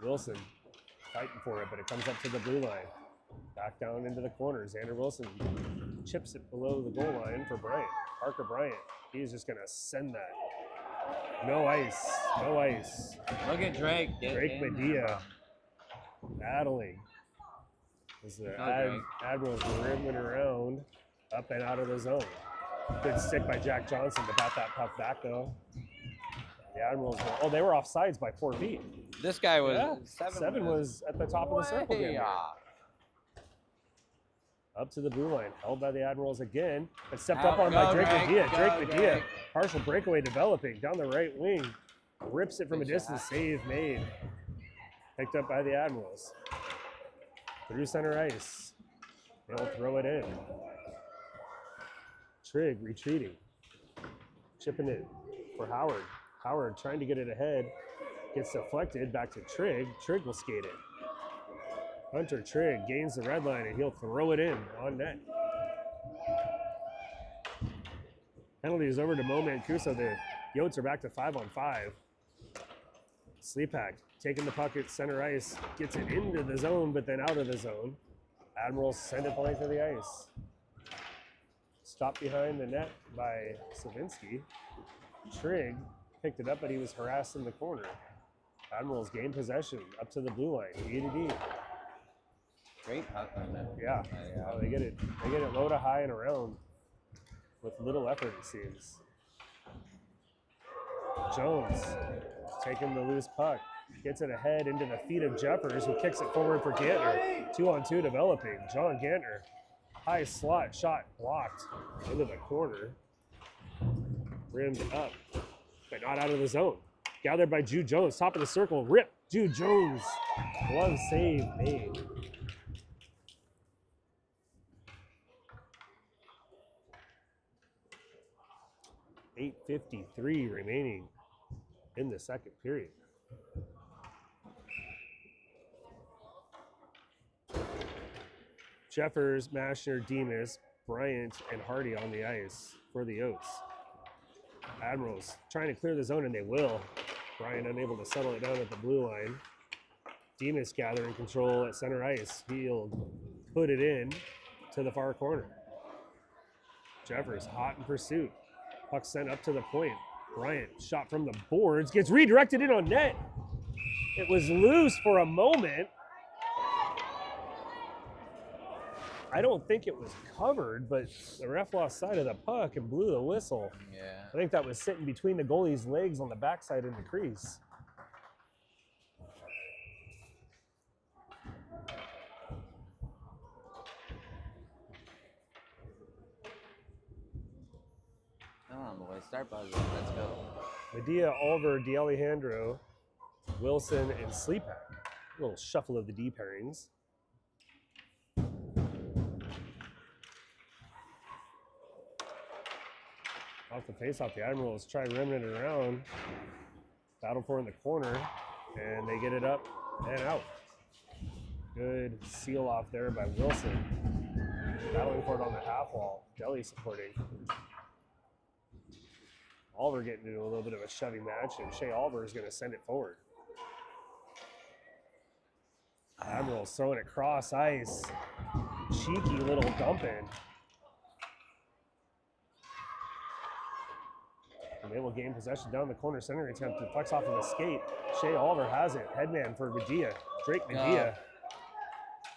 B: Wilson fighting for it, but it comes up to the blue line. Back down into the corner. Xander Wilson chips it below the goal line for Bryant. Parker Bryant. He's just going to send that. No ice. No ice.
A: Look at Drake. Get
B: Drake
A: in
B: Medea
A: there.
B: battling. As the
A: Drake.
B: Admirals rimming around up and out of the zone. Good stick by Jack Johnson to bat that puck back though. The Admirals they were offsides by 4 feet.
A: This guy was
B: Yeah, seven was at the top of the circle.
A: way
B: down there.
A: off.
B: Up to the blue line, held by the Admirals again, but stepped
A: Out,
B: up on
A: go,
B: by Drake
A: Drake,
B: Medea.
A: go,
B: Drake Medea,
A: Drake.
B: partial breakaway developing down the right wing, rips it from a
A: Good
B: distance,
A: shot.
B: save made. Picked up by the Admirals. Through center ice, they'll throw it in. Trigg retreating, chipping it for Howard. Howard trying to get it ahead, gets deflected back to Trigg. Trigg will skate it. Hunter Trigg gains the red line and he'll throw it in on net. Penalty is over to Mo Mancuso. The Yotes are back to 5-on-5. Sleepak taking the puck at center ice, gets it into the zone, but then out of the zone. Admirals send it blank to the ice. Stopped behind the net by Savinsky. Trigg picked it up, but he was harassed in the corner. Admirals gain possession up to the blue line, D to D.
A: Great puck on that.
B: Yeah, they get it low to high and around with little effort, it seems. Jones taking the loose puck, gets it ahead into the feet of Jeffers, who kicks it forward for Gantner. 2-on-2 developing. John Gantner, high slot shot blocked into the corner, rimmed up, but not out of the zone. Gathered by Jude Jones, top of the circle, rip. Jude Jones, glove save made. .853 remaining in the second period. Jeffers, Mashner, Demas, Bryant, and Hardy on the ice for the Oats. Admirals trying to clear the zone, and they will. Bryant unable to settle it down at the blue line. Demas gathering control at center ice. He'll put it in to the far corner. Jeffers hot in pursuit. Puck sent up to the point. Bryant shot from the boards, gets redirected in on net. It was loose for a moment. I don't think it was covered, but the ref lost sight of the puck and blew the whistle.
A: Yeah.
B: I think that was sitting between the goalie's legs on the backside in the crease.
A: Come on, boys. Start buzzing. Let's go.
B: Medea, Oliver, D'Alejandro, Wilson, and Sleepak. A little shuffle of the D pairings. Off the face-off, the Admirals try rimming it around. Battle for in the corner, and they get it up and out. Good seal off there by Wilson. Battling for it on the half wall. Deli supporting. Oliver getting into a little bit of a shoving match, and Shea Oliver is going to send it forward. Admirals throwing it cross ice. Cheeky little dump in. And they will gain possession down the corner. Center attempt to flex off of the skate. Shea Oliver has it. Headman for Medea. Drake Medea.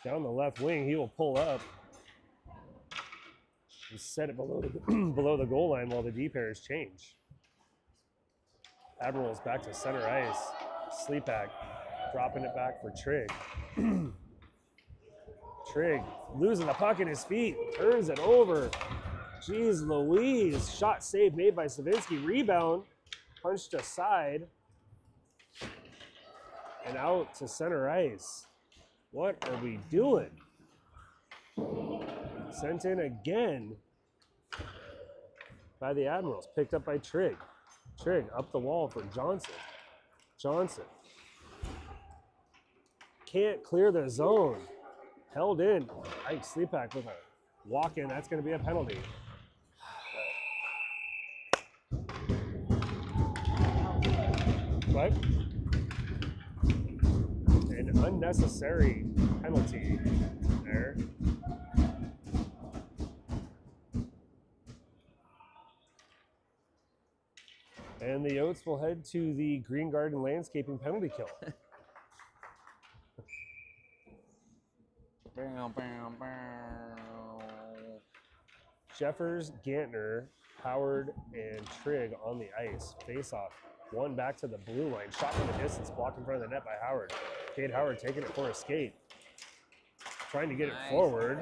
B: Down the left wing, he will pull up. And set it below the, below the goal line while the D pairs change. Admirals back to center ice. Sleepak dropping it back for Trigg. Trigg losing the puck in his feet. Turns it over. Jeez Louise. Shot save made by Savinsky. Rebound. Punched aside. And out to center ice. What are we doing? Sent in again by the Admirals. Picked up by Trigg. Trigg up the wall for Johnson. Johnson. Can't clear the zone. Held in. Ike Sleepak with a walk in. That's going to be a penalty. What? An unnecessary penalty there. And the Yotes will head to the Green Garden Landscaping penalty kill. Jeffers, Gantner, Howard, and Trigg on the ice. Face off. One back to the blue line. Shot from the distance, blocked in front of the net by Howard. Cade Howard taking it for a skate. Trying to get it forward.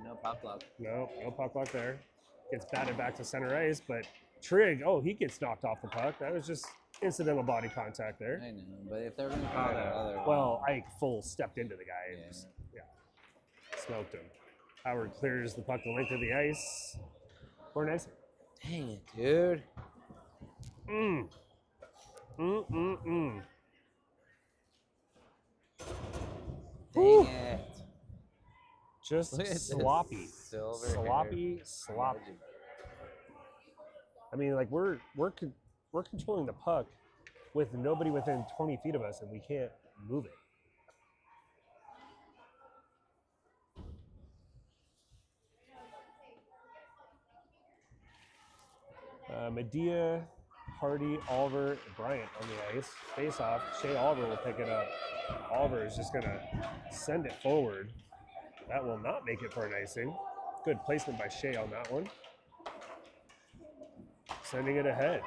A: No puck luck.
B: No puck luck there. Gets batted back to center ice, but Trigg, he gets knocked off the puck. That was just incidental body contact there.
A: I know, but if they're going to call that other one.
B: Well, Ike full stepped into the guy and just, smoked him. Howard clears the puck the length of the ice. For an icing.
A: Dang it, dude. Dang it.
B: Just
A: Look at this
B: sloppy.
A: silver
B: Sloppy. I mean, like we're controlling the puck with nobody within 20 feet of us, and we can't move it. Medea, Hardy, Oliver, and Bryant on the ice. Face off. Shea Oliver will pick it up. Oliver is just going to send it forward. That will not make it for an icing. Good placement by Shea on that one. Sending it ahead.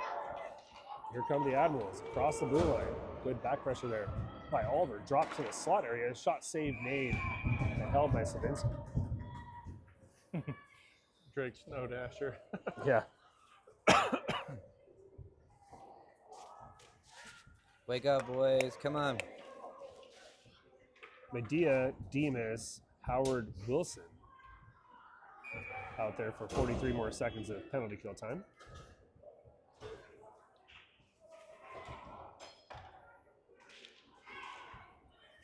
B: Here come the Admirals across the blue line. Good back pressure there by Oliver. Dropped to the slot area. Shot save made and held by Savinsky.
C: Drake Snowdasher.
B: Yeah.
A: Wake up, boys. Come on.
B: Medea, Demas, Howard, Wilson out there for 43 more seconds of penalty kill time.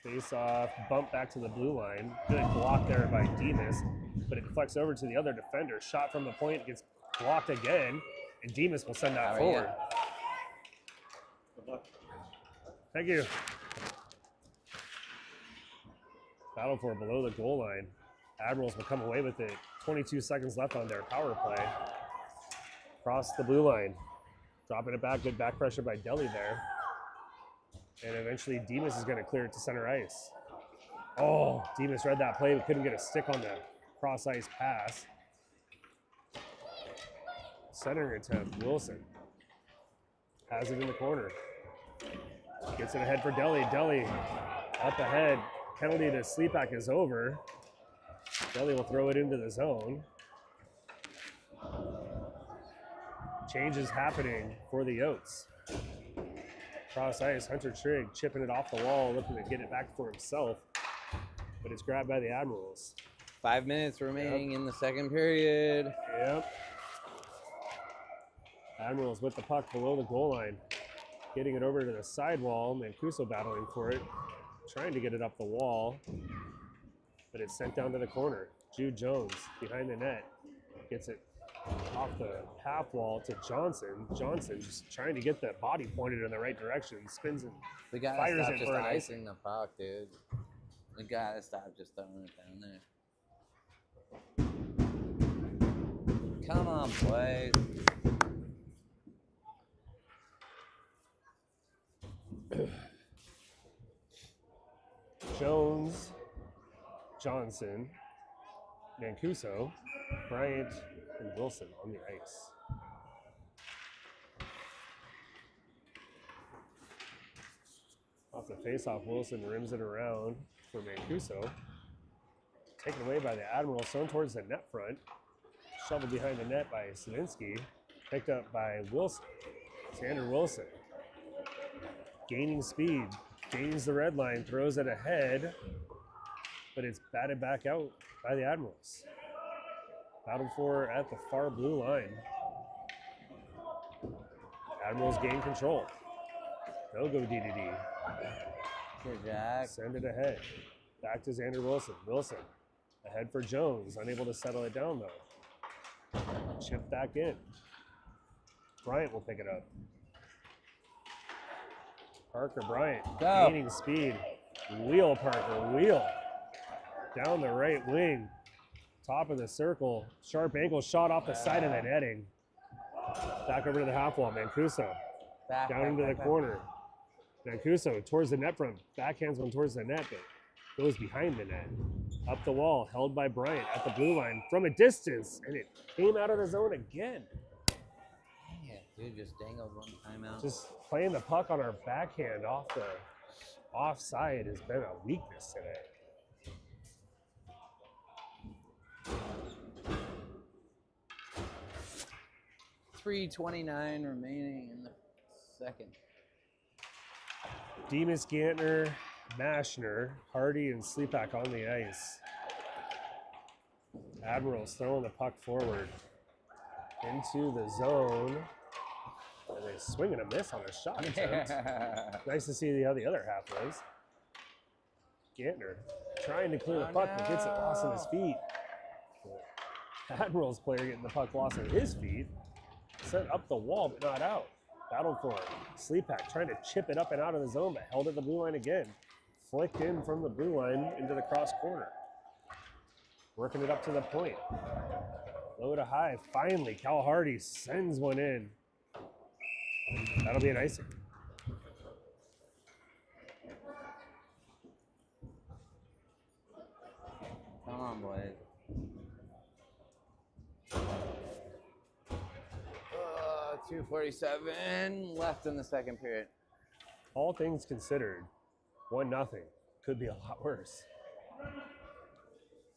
B: Face off, bump back to the blue line. Good block there by Demas, but it deflects over to the other defender. Shot from the point, gets blocked again. And Demas will send that
A: Oh,
B: forward.
A: yeah.
B: Thank you. Battle for below the goal line. Admirals will come away with it. 22 seconds left on their power play. Across the blue line. Dropping it back. Good back pressure by Deli there. And eventually Demas is going to clear it to center ice. Oh, Demas read that play but couldn't get a stick on the cross ice pass. Centering attempt, Wilson. Has it in the corner. Gets it ahead for Deli. Deli up ahead. Penalty to Sleepak is over. Deli will throw it into the zone. Changes happening for the Yotes. Cross ice, Hunter Trigg chipping it off the wall, looking to get it back for himself. But it's grabbed by the Admirals.
A: 5 minutes remaining in the second period.
B: Yep. Admirals with the puck below the goal line. Getting it over to the sidewall. Mancuso battling for it. Trying to get it up the wall. But it's sent down to the corner. Jude Jones behind the net. Gets it off the half wall to Johnson. Johnson just trying to get the body pointed in the right direction. Spins and
A: We gotta
B: fires
A: stop
B: it
A: just
B: for an ice.
A: icing the puck, dude. We gotta stop just throwing it down there. Come on, boys.
B: Jones, Johnson, Mancuso, Bryant, and Wilson on the ice. Off the faceoff, Wilson rims it around for Mancuso. Taken away by the Admiral, thrown towards the net front. Shoveled behind the net by Savinsky. Picked up by Wilson. Xander Wilson. Gaining speed. Gains the red line, throws it ahead, but it's batted back out by the Admirals. Battled for at the far blue line. Admirals gain control. They'll go DDD.
A: Good, Jack.
B: Send it ahead. Back to Xander Wilson. Wilson ahead for Jones. Unable to settle it down though. Chip back in. Bryant will pick it up. Parker Bryant
A: Go.
B: gaining speed. Wheel Parker, wheel. Down the right wing. Top of the circle. Sharp angle shot off the side of the netting. Back over to the half wall. Mancuso down into the corner. Mancuso towards the net front. Backhands one towards the net, but goes behind the net. Up the wall, held by Bryant at the blue line from a distance, and it came out of the zone again.
A: Dang it, dude, just dangled one time out.
B: Just playing the puck on our backhand off the offside has been a weakness today.
A: .329 remaining in the second.
B: Demas, Gantner, Mashner, Hardy, and Sleepak on the ice. Admirals throwing the puck forward into the zone. And they swing and a miss on a shot attempt. Nice to see how the other half was. Gantner trying to clear the puck, but gets it lost on his feet. Admirals player getting the puck lost on his feet. Sent up the wall, but not out. Battled for it. Sleepak trying to chip it up and out of the zone, but held at the blue line again. Flicked in from the blue line into the cross corner. Working it up to the point. Low to high. Finally, Cal Hardy sends one in. That'll be an icing.
A: Come on, boys. 2:47 left in the second period.
B: All things considered, 1-0. Could be a lot worse.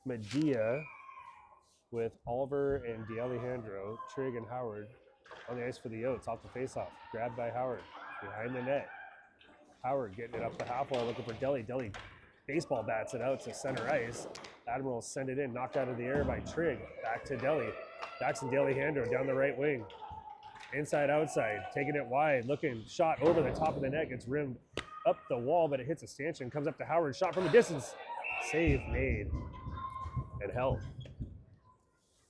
B: Medea with Oliver and DeAlejandro, Trigg and Howard on the ice for the Yotes off the faceoff. Grabbed by Howard behind the net. Howard getting it up the half wall looking for Deli. Deli baseball bats it out to center ice. Admirals send it in, knocked out of the air by Trigg. Back to Deli. Jackson DeAlejandro down the right wing. Inside, outside, taking it wide, looking, shot over the top of the net, gets rimmed up the wall, but it hits a stanchion, comes up to Howard, shot from a distance. Save made and held.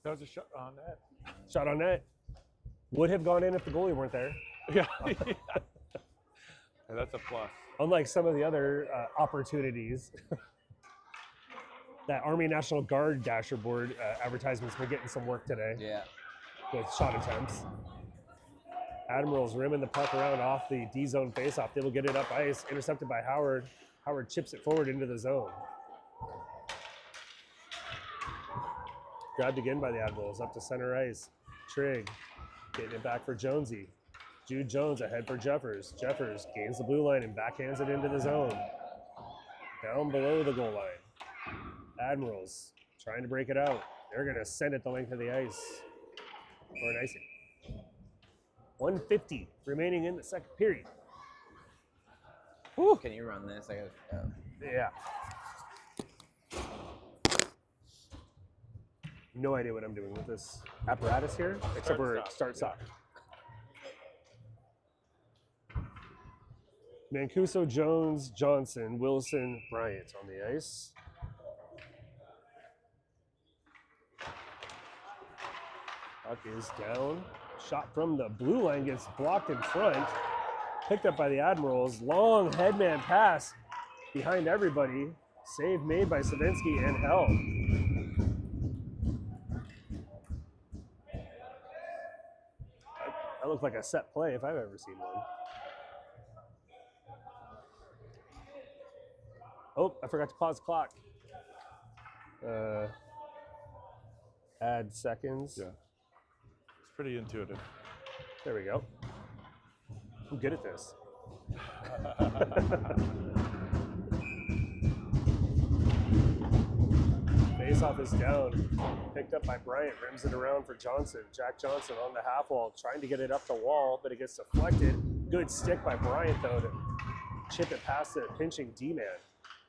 C: That was a shot on net.
B: Shot on net. Would have gone in if the goalie weren't there.
C: Yeah. Yeah, that's a plus.
B: Unlike some of the other opportunities. That Army National Guard dasher board advertisements were getting some work today
A: Yeah.
B: with shot attempts. Admirals rimming the puck around off the D zone faceoff. They will get it up ice, intercepted by Howard. Howard chips it forward into the zone. Grabbed again by the Admirals, up to center ice. Trigg getting it back for Jonesy. Jude Jones ahead for Jeffers. Jeffers gains the blue line and backhands it into the zone. Down below the goal line. Admirals trying to break it out. They're going to send it the length of the ice for an icing. 1:50 remaining in the second period.
A: Whew. Can you run this? I got.
B: Yeah. No idea what I'm doing with this apparatus here, except for start-stop. Mancuso, Jones, Johnson, Wilson, Bryant on the ice. Puck is down. Shot from the blue line gets blocked in front. Picked up by the Admirals. Long headman pass behind everybody. Save made by Savinsky and held. That looked like a set play if I've ever seen one. Oh, I forgot to pause the clock. Add seconds.
C: Yeah. It's pretty intuitive.
B: There we go. I'm good at this. Face-off is down. Picked up by Bryant. Rims it around for Johnson. Jack Johnson on the half wall, trying to get it up the wall, but it gets deflected. Good stick by Bryant, though, to chip it past the pinching D-man.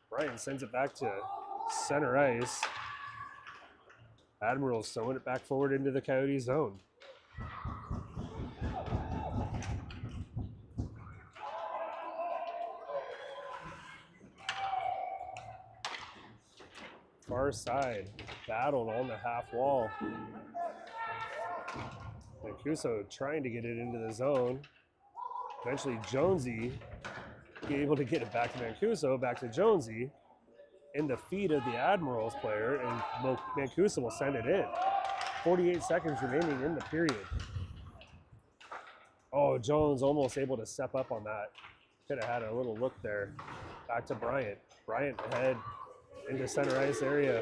B: Bryant sends it back to center ice. Admirals throwing it back forward into the Coyote zone. Far side, battled on the half wall. Mancuso trying to get it into the zone. Eventually Jonesy able to get it back to Mancuso, back to Jonesy. In the feet of the Admirals player, and Mancuso will send it in. 48 seconds remaining in the period. Oh, Jones almost able to step up on that. Could have had a little look there. Back to Bryant. Bryant ahead into center ice area.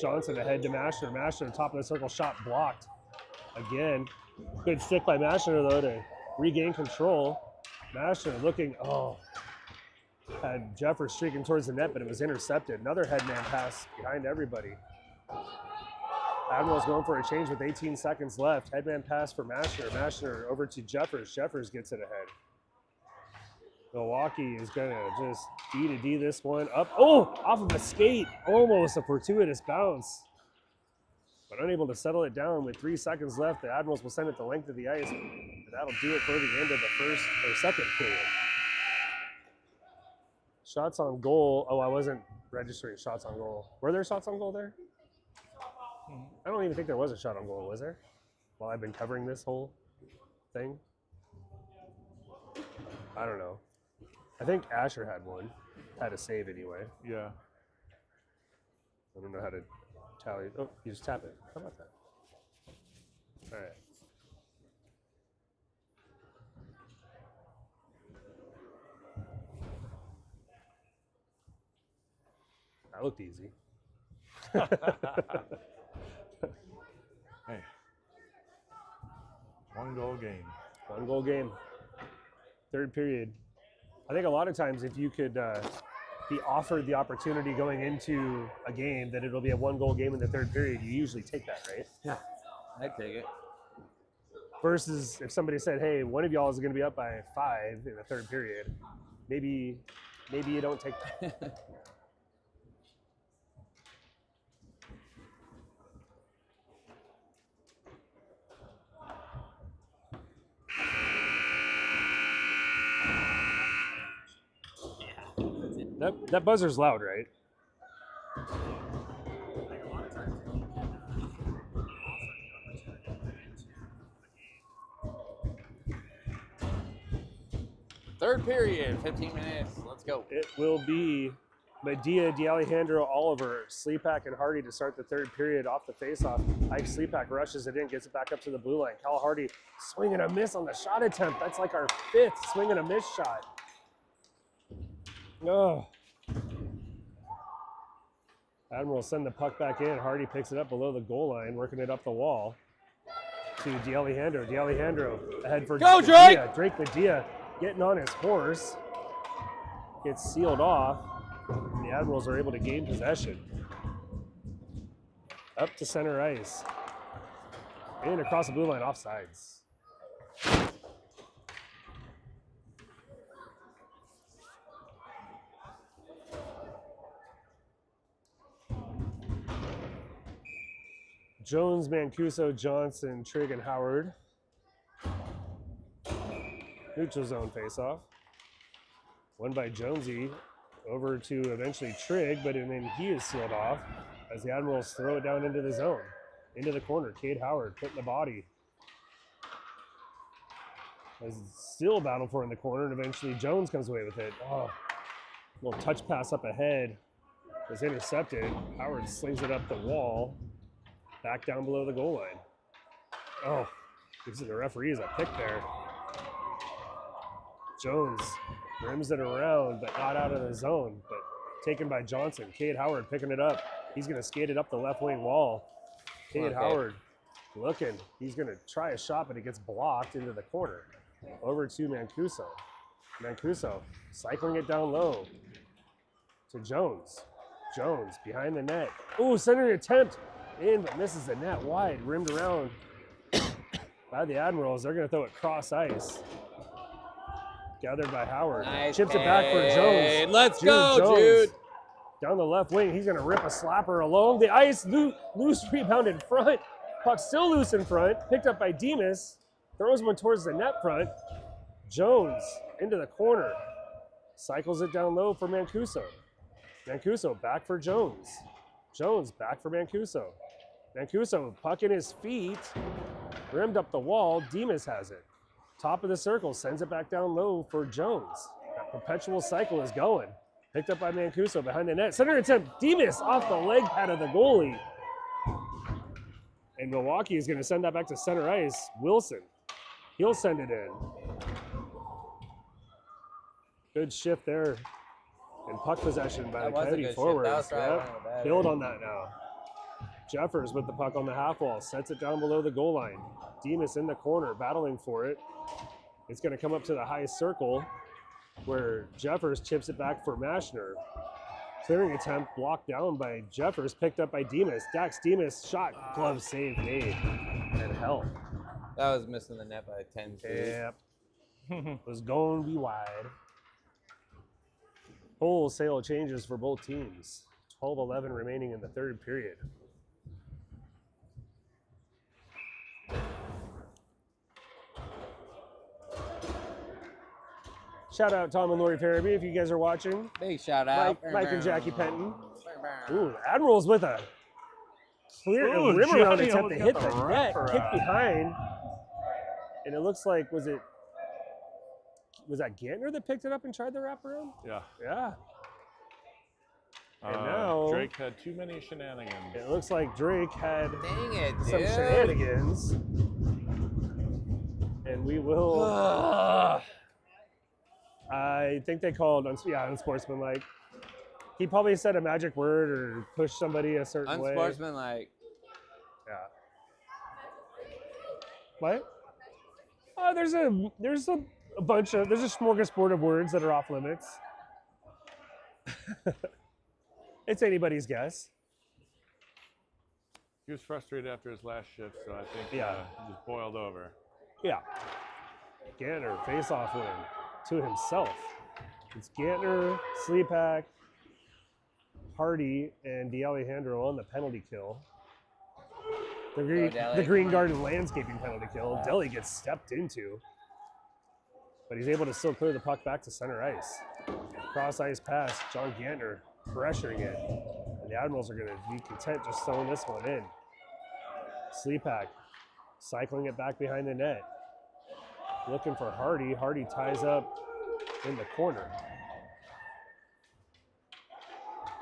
B: Johnson ahead to Mashner. Mashner, top of the circle, shot blocked. Again, good stick by Mashner, though, to regain control. Mashner looking, had Jeffers streaking towards the net, but it was intercepted. Another headman pass behind everybody. Admirals going for a change with 18 seconds left. Headman pass for Mashner. Mashner over to Jeffers. Jeffers gets it ahead. Milwaukee is going to just D this one up. Oh, off of a skate. Almost a fortuitous bounce. But unable to settle it down with 3 seconds left. The Admirals will send it the length of the ice. But that'll do it for the end of the second period. Shots on goal. Oh, I wasn't registering shots on goal. Were there shots on goal there? I don't even think there was a shot on goal, was there? While I've been covering this whole thing? I don't know. I think Asher had one. Had a save anyway.
C: Yeah.
B: I don't know how to tally. Oh, you just tap it. How about that? All right. That looked easy.
C: Hey. 1 goal game.
B: 1 goal game. Third period. I think a lot of times if you could be offered the opportunity going into a game that it'll be a 1 goal game in the third period, you usually take that, right?
A: Yeah, I'd take it.
B: Versus if somebody said, hey, one of y'all is going to be up by 5 in the third period, maybe you don't take that. That buzzer's loud, right?
D: I think a lot of times you also get the opportunity to go into a game
A: Third period, 15 minutes. Let's go.
B: It will be Medea, DeAlejandro, Oliver, Sleepak, and Hardy to start the third period off the faceoff. Ike Sleepak rushes it in, gets it back up to the blue line. Cal Hardy swing and a miss on the shot attempt. That's like our 5th swing and a miss shot. Oh. Admirals send the puck back in. Hardy picks it up below the goal line, working it up the wall to DeAlejandro. DeAlejandro ahead for
A: Go,
B: Medea.
A: Drake!
B: Drake Medea getting on his horse. Gets sealed off. And the Admirals are able to gain possession. Up to center ice. And across the blue line, offsides. Jones, Mancuso, Johnson, Trigg, and Howard. Neutral zone faceoff. Won by Jonesy over to eventually Trigg, but then he is sealed off as the Admirals throw it down into the zone. Into the corner, Cade Howard putting the body. As still battled for in the corner, and eventually Jones comes away with it. Oh, little touch pass up ahead was intercepted. Howard slings it up the wall. Back down below the goal line. Oh, gives it the referees a pick there. Jones rims it around, but not out of the zone, but taken by Johnson. Cade Howard picking it up. He's gonna skate it up the left wing wall. Cade Howard looking. He's gonna try a shot, but it gets blocked into the corner. Over to Mancuso. Mancuso cycling it down low to Jones. Jones behind the net. Ooh, centering attempt. In, but misses the net wide, rimmed around by the Admirals. They're going to throw it cross ice. Gathered by Howard.
A: Nice
B: Chips it back for Jones.
A: Let's
B: Jude
A: go,
B: Jones.
A: Jude.
B: Down the left wing, he's going to rip a slapper along the ice. Loose rebound in front. Puck still loose in front. Picked up by Demas. Throws one towards the net front. Jones into the corner. Cycles it down low for Mancuso. Mancuso back for Jones. Jones back for Mancuso. Mancuso, puck in his feet, rimmed up the wall. Demas has it. Top of the circle, sends it back down low for Jones. That perpetual cycle is going. Picked up by Mancuso behind the net. Center attempt, Demas off the leg pad of the goalie. And Milwaukee is going to send that back to center ice. Wilson, he'll send it in. Good shift there. And puck possession by the Coyote forwards. Yep. Build on that now. Jeffers with the puck on the half wall, sets it down below the goal line. Demas in the corner, battling for it. It's going to come up to the high circle where Jeffers chips it back for Mashner. Clearing attempt blocked down by Jeffers, picked up by Demas. Dax Demas shot, glove save made, and held.
A: That was missing the net by 10 feet.
B: Yep. Was going to be wide. Wholesale changes for both teams. 12-11 remaining in the third period. Shout out Tom and Lori Farabee if you guys are watching.
A: Big shout out.
B: Mike and Jackie Penton. Ooh, Admirals with a clear rim around
C: Johnny
B: attempt to
C: almost
B: hit
C: got
B: the
C: the
B: net,
C: wrap
B: kick
C: around.
B: behind. And it looks like, was that Gantner that picked it up and tried the wraparound?
C: Yeah.
B: Yeah. And now
C: Drake had too many shenanigans.
B: it looks like Drake had
A: Dang it, dude.
B: some shenanigans. And we will. I think they called unsportsmanlike. He probably said a magic word or pushed somebody a certain way.
A: Unsportsmanlike.
B: Yeah. What? There's a smorgasbord of words that are off limits. It's anybody's guess.
C: He was frustrated after his last shift, so I think he just boiled over.
B: Yeah. Gantner, face-off win to himself. It's Gantner, Sleepak, Hardy, and DeAlejandro on the penalty kill. The Green Garden landscaping penalty kill. Deli gets stepped into, but he's able to still clear the puck back to center ice. Cross ice pass, John Gantner pressuring it. And the Admirals are going to be content just throwing this one in. Sleepak cycling it back behind the net. Looking for Hardy. Hardy ties up in the corner.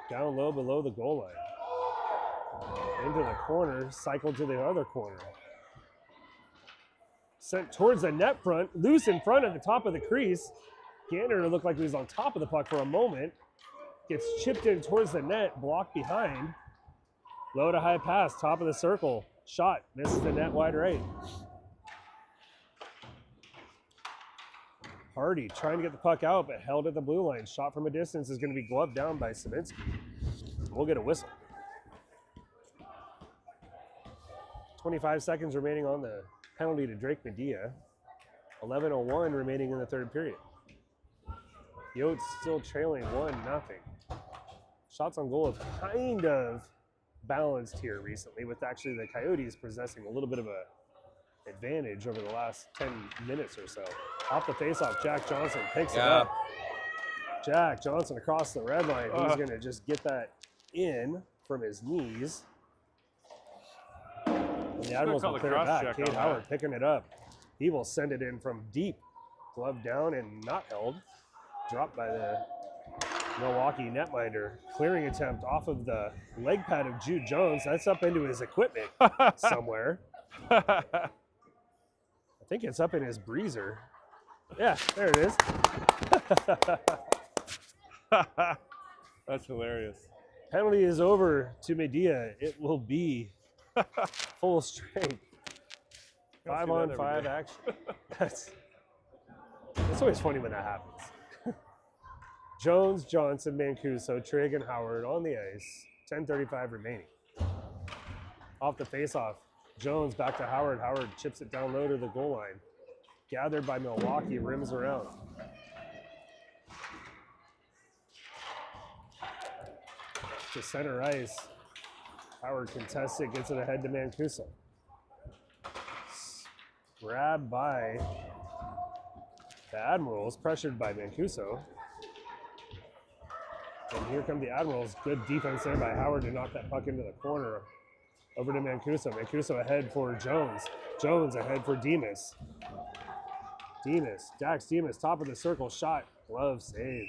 B: Down low below the goal line. Into the corner, cycled to the other corner. Sent towards the net front, loose in front at the top of the crease. Gantner looked like he was on top of the puck for a moment. Gets chipped in towards the net, blocked behind. Low to high pass, top of the circle. Shot, misses the net wide right. Hardy trying to get the puck out, but held at the blue line. Shot from a distance is going to be gloved down by Savinsky. We'll get a whistle. 25 seconds remaining on the penalty to Drake Medea. 11:01 remaining in the third period. Yotes still trailing 1-0. Shots on goal have kind of balanced here recently, with actually the Coyotes possessing a little bit of a advantage over the last 10 minutes or so. Off the faceoff, Jack Johnson picks it up. Jack Johnson across the red line. He's going to just get that in from his knees. And the Admirals will clear it back. Cade Howard picking it up. He will send it in from deep. Glove down and not held. Dropped by the Milwaukee netminder. Clearing attempt off of the leg pad of Jude Jones. That's up into his equipment somewhere. I think it's up in his breezer. Yeah, there it is.
C: That's hilarious.
B: Penalty is over to Medea. It will be full strength. 5-on-5 action. That's always funny when that happens. Jones, Johnson, Mancuso, Trigg, and Howard on the ice. 10:35 remaining. Off the faceoff, Jones back to Howard. Howard chips it down low to the goal line. Gathered by Milwaukee, rims around. To center ice. Howard contests it, gets it ahead to Mancuso. Grabbed by the Admirals, pressured by Mancuso. And here come the Admirals. Good defense there by Howard to knock that puck into the corner. Over to Mancuso. Mancuso ahead for Jones. Jones ahead for Demas. Dax Demas, top of the circle, shot, glove save.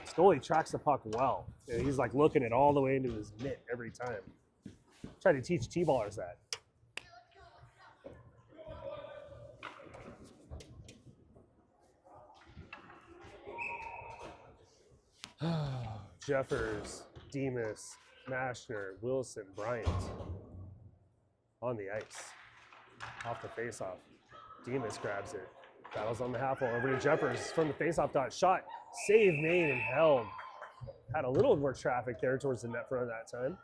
B: Scully tracks the puck well. And he's like looking it all the way into his mitt every time. Try to teach T-ballers that. Jeffers, Demas, Mashner, Wilson, Bryant on the ice. Off the faceoff. Demas grabs it. Battles on the half wall over to Jeffers from the faceoff dot. Shot, save made and held. Had a little more traffic there towards the net front that time.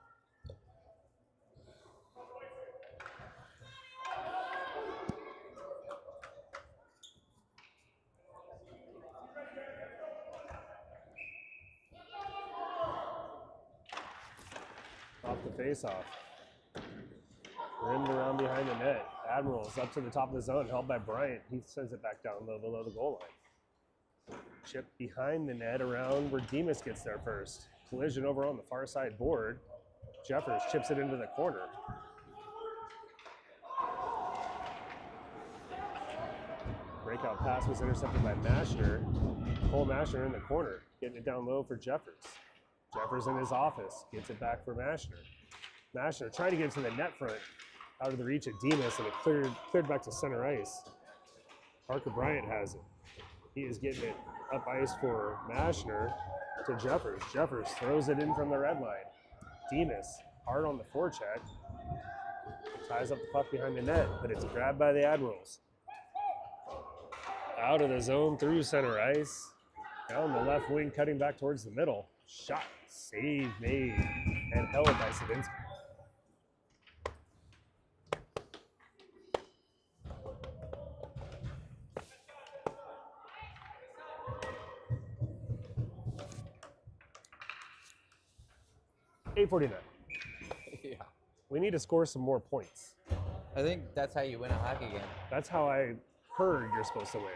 B: Off the faceoff. Rimmed around behind the net. Admirals up to the top of the zone, held by Bryant. He sends it back down low below the goal line. Chip behind the net around where Demas gets there first. Collision over on the far side board. Jeffers chips it into the corner. Breakout pass was intercepted by Mashner. Cole Mashner in the corner, getting it down low for Jeffers. Jeffers in his office, gets it back for Mashner. Mashner trying to get to the net front, out of the reach of Demas, and it cleared back to center ice. Parker Bryant has it. He is getting it up ice for Mashner to Jeffers. Jeffers throws it in from the red line. Demas hard on the forecheck. Ties up the puck behind the net, but it's grabbed by the Admirals. Out of the zone through center ice. Down the left wing, cutting back towards the middle. Shot, save made, and held by Savinsky. .849.
A: Yeah.
B: We need to score some more points.
A: I think that's how you win a hockey game.
B: That's how I heard you're supposed to win.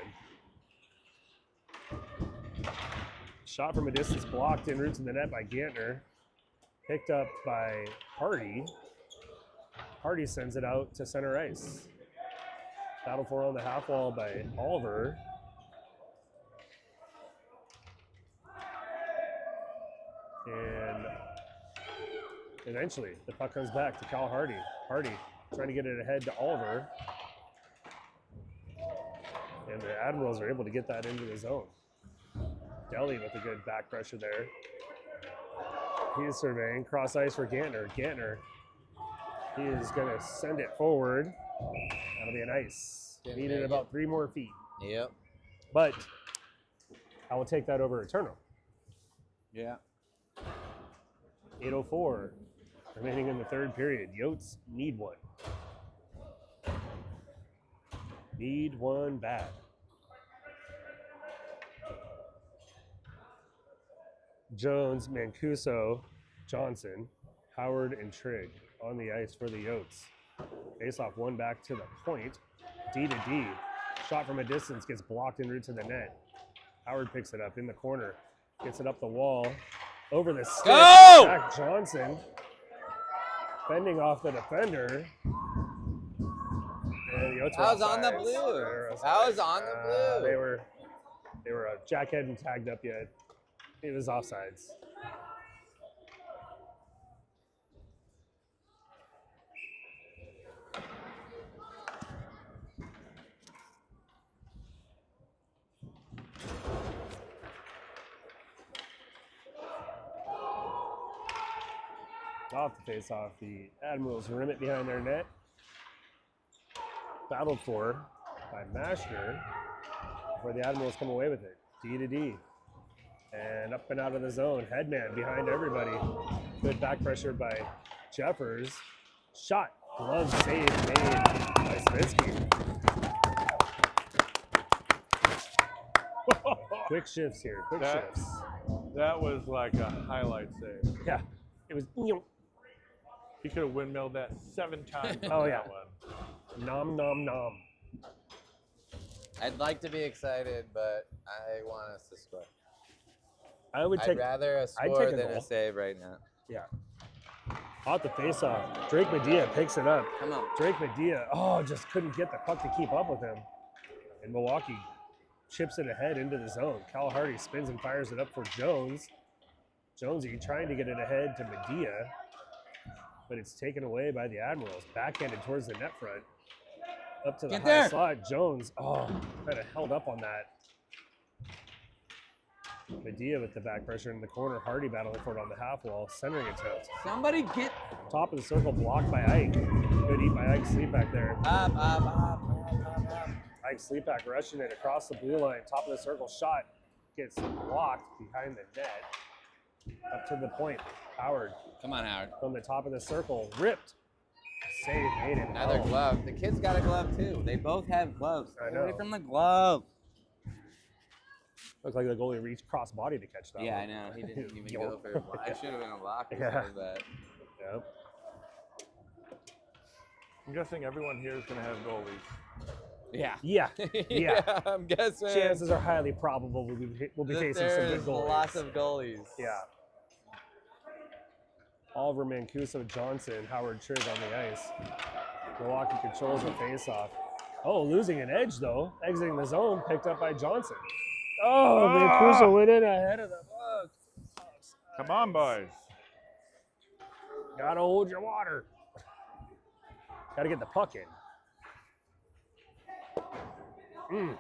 B: Shot from a distance, blocked en route to the net by Gantner. Picked up by Hardy. Hardy sends it out to center ice. Battle for on the half wall by Oliver. And eventually, the puck comes back to Cal Hardy. Hardy trying to get it ahead to Oliver. And the Admirals are able to get that into the zone. Deli with a good back pressure there. He is surveying. Cross ice for Gantner. Gantner, he is going to send it forward. That'll be an ice.
A: Didn't
B: Needed
A: make
B: about 3 more feet.
A: Yep.
B: But I will take that over a turnover.
A: Yeah.
B: 8:04 remaining in the third period. Yotes need one. Need one bad. Jones, Mancuso, Johnson, Howard, and Trigg on the ice for the Yotes. Face off one back to the point. D to D. Shot from a distance gets blocked en route to the net. Howard picks it up in the corner. Gets it up the wall. Over the stick.
A: Go!
B: Zach Johnson fending off the defender. And the Yotes were
A: I was on the
B: offsides.
A: blue.
B: They were
A: I was
B: offsides.
A: on the blue.
B: They were Jack hadn't tagged up yet. It was offsides. Off the face-off, the Admirals rim it behind their net. Battled for by Mashner, where the Admirals come away with it. D to D. And up and out of the zone. Headman behind everybody. Good back pressure by Jeffers. Shot. Glove save made by Svinsky. Quick shifts here. Quick shifts.
C: That was like a highlight save.
B: Yeah. It was.
C: He could have windmilled that 7 times. on
B: Oh,
C: that
B: yeah.
C: one.
B: Nom nom nom.
A: I'd like to be excited, but I want us to score.
B: I would
A: I'd
B: take.
A: rather a
B: I'd
A: score
B: take a
A: than
B: goal.
A: a save right now.
B: Yeah. Off the face-off. Drake Medea picks it up.
A: Come on.
B: Drake Medea, just couldn't get the puck to keep up with him. And Milwaukee chips it ahead into the zone. Cal Hardy spins and fires it up for Jones. Jonesy trying to get it ahead to Medea, but it's taken away by the Admirals. Backhanded towards the net front. Up to the
A: Get
B: high
A: there.
B: slot. Jones, kind of held up on that. Medea with the back pressure in the corner. Hardy battling for it on the half wall. Centering attempt.
A: Somebody get
B: Top of the circle blocked by Ike. Good eat by Ike Sleepak there.
A: up.
B: Ike Sleepak rushing it across the blue line. Top of the circle shot gets blocked behind the net. Up to the point. Howard
A: Come on, Howard.
B: from the top of the circle. Ripped. Save made it.
A: Another glove. The kid's got a glove too. They both have gloves.
B: I
A: Get away
B: know.
A: from the glove.
B: Looked like the goalie reached cross body to catch that
A: Yeah, I
B: one.
A: know. He didn't even go for it. I should have been a blocker.
B: Yeah.
A: So that.
B: Yep.
C: I'm guessing everyone here is going to have goalies.
A: Yeah.
B: Yeah. Yeah.
A: I'm guessing.
B: Chances are highly probable we'll be
A: that
B: facing some
A: there's
B: good goalies.
A: lots of goalies.
B: Yeah. Oliver Mancuso, Johnson, Howard Trigg on the ice. Milwaukee controls the faceoff. Oh, losing an edge though. Exiting the zone, picked up by Johnson. Oh, Mancuso went in ahead of the puck.
C: Come on, boys.
B: Gotta hold your water. Gotta get the puck in.
C: I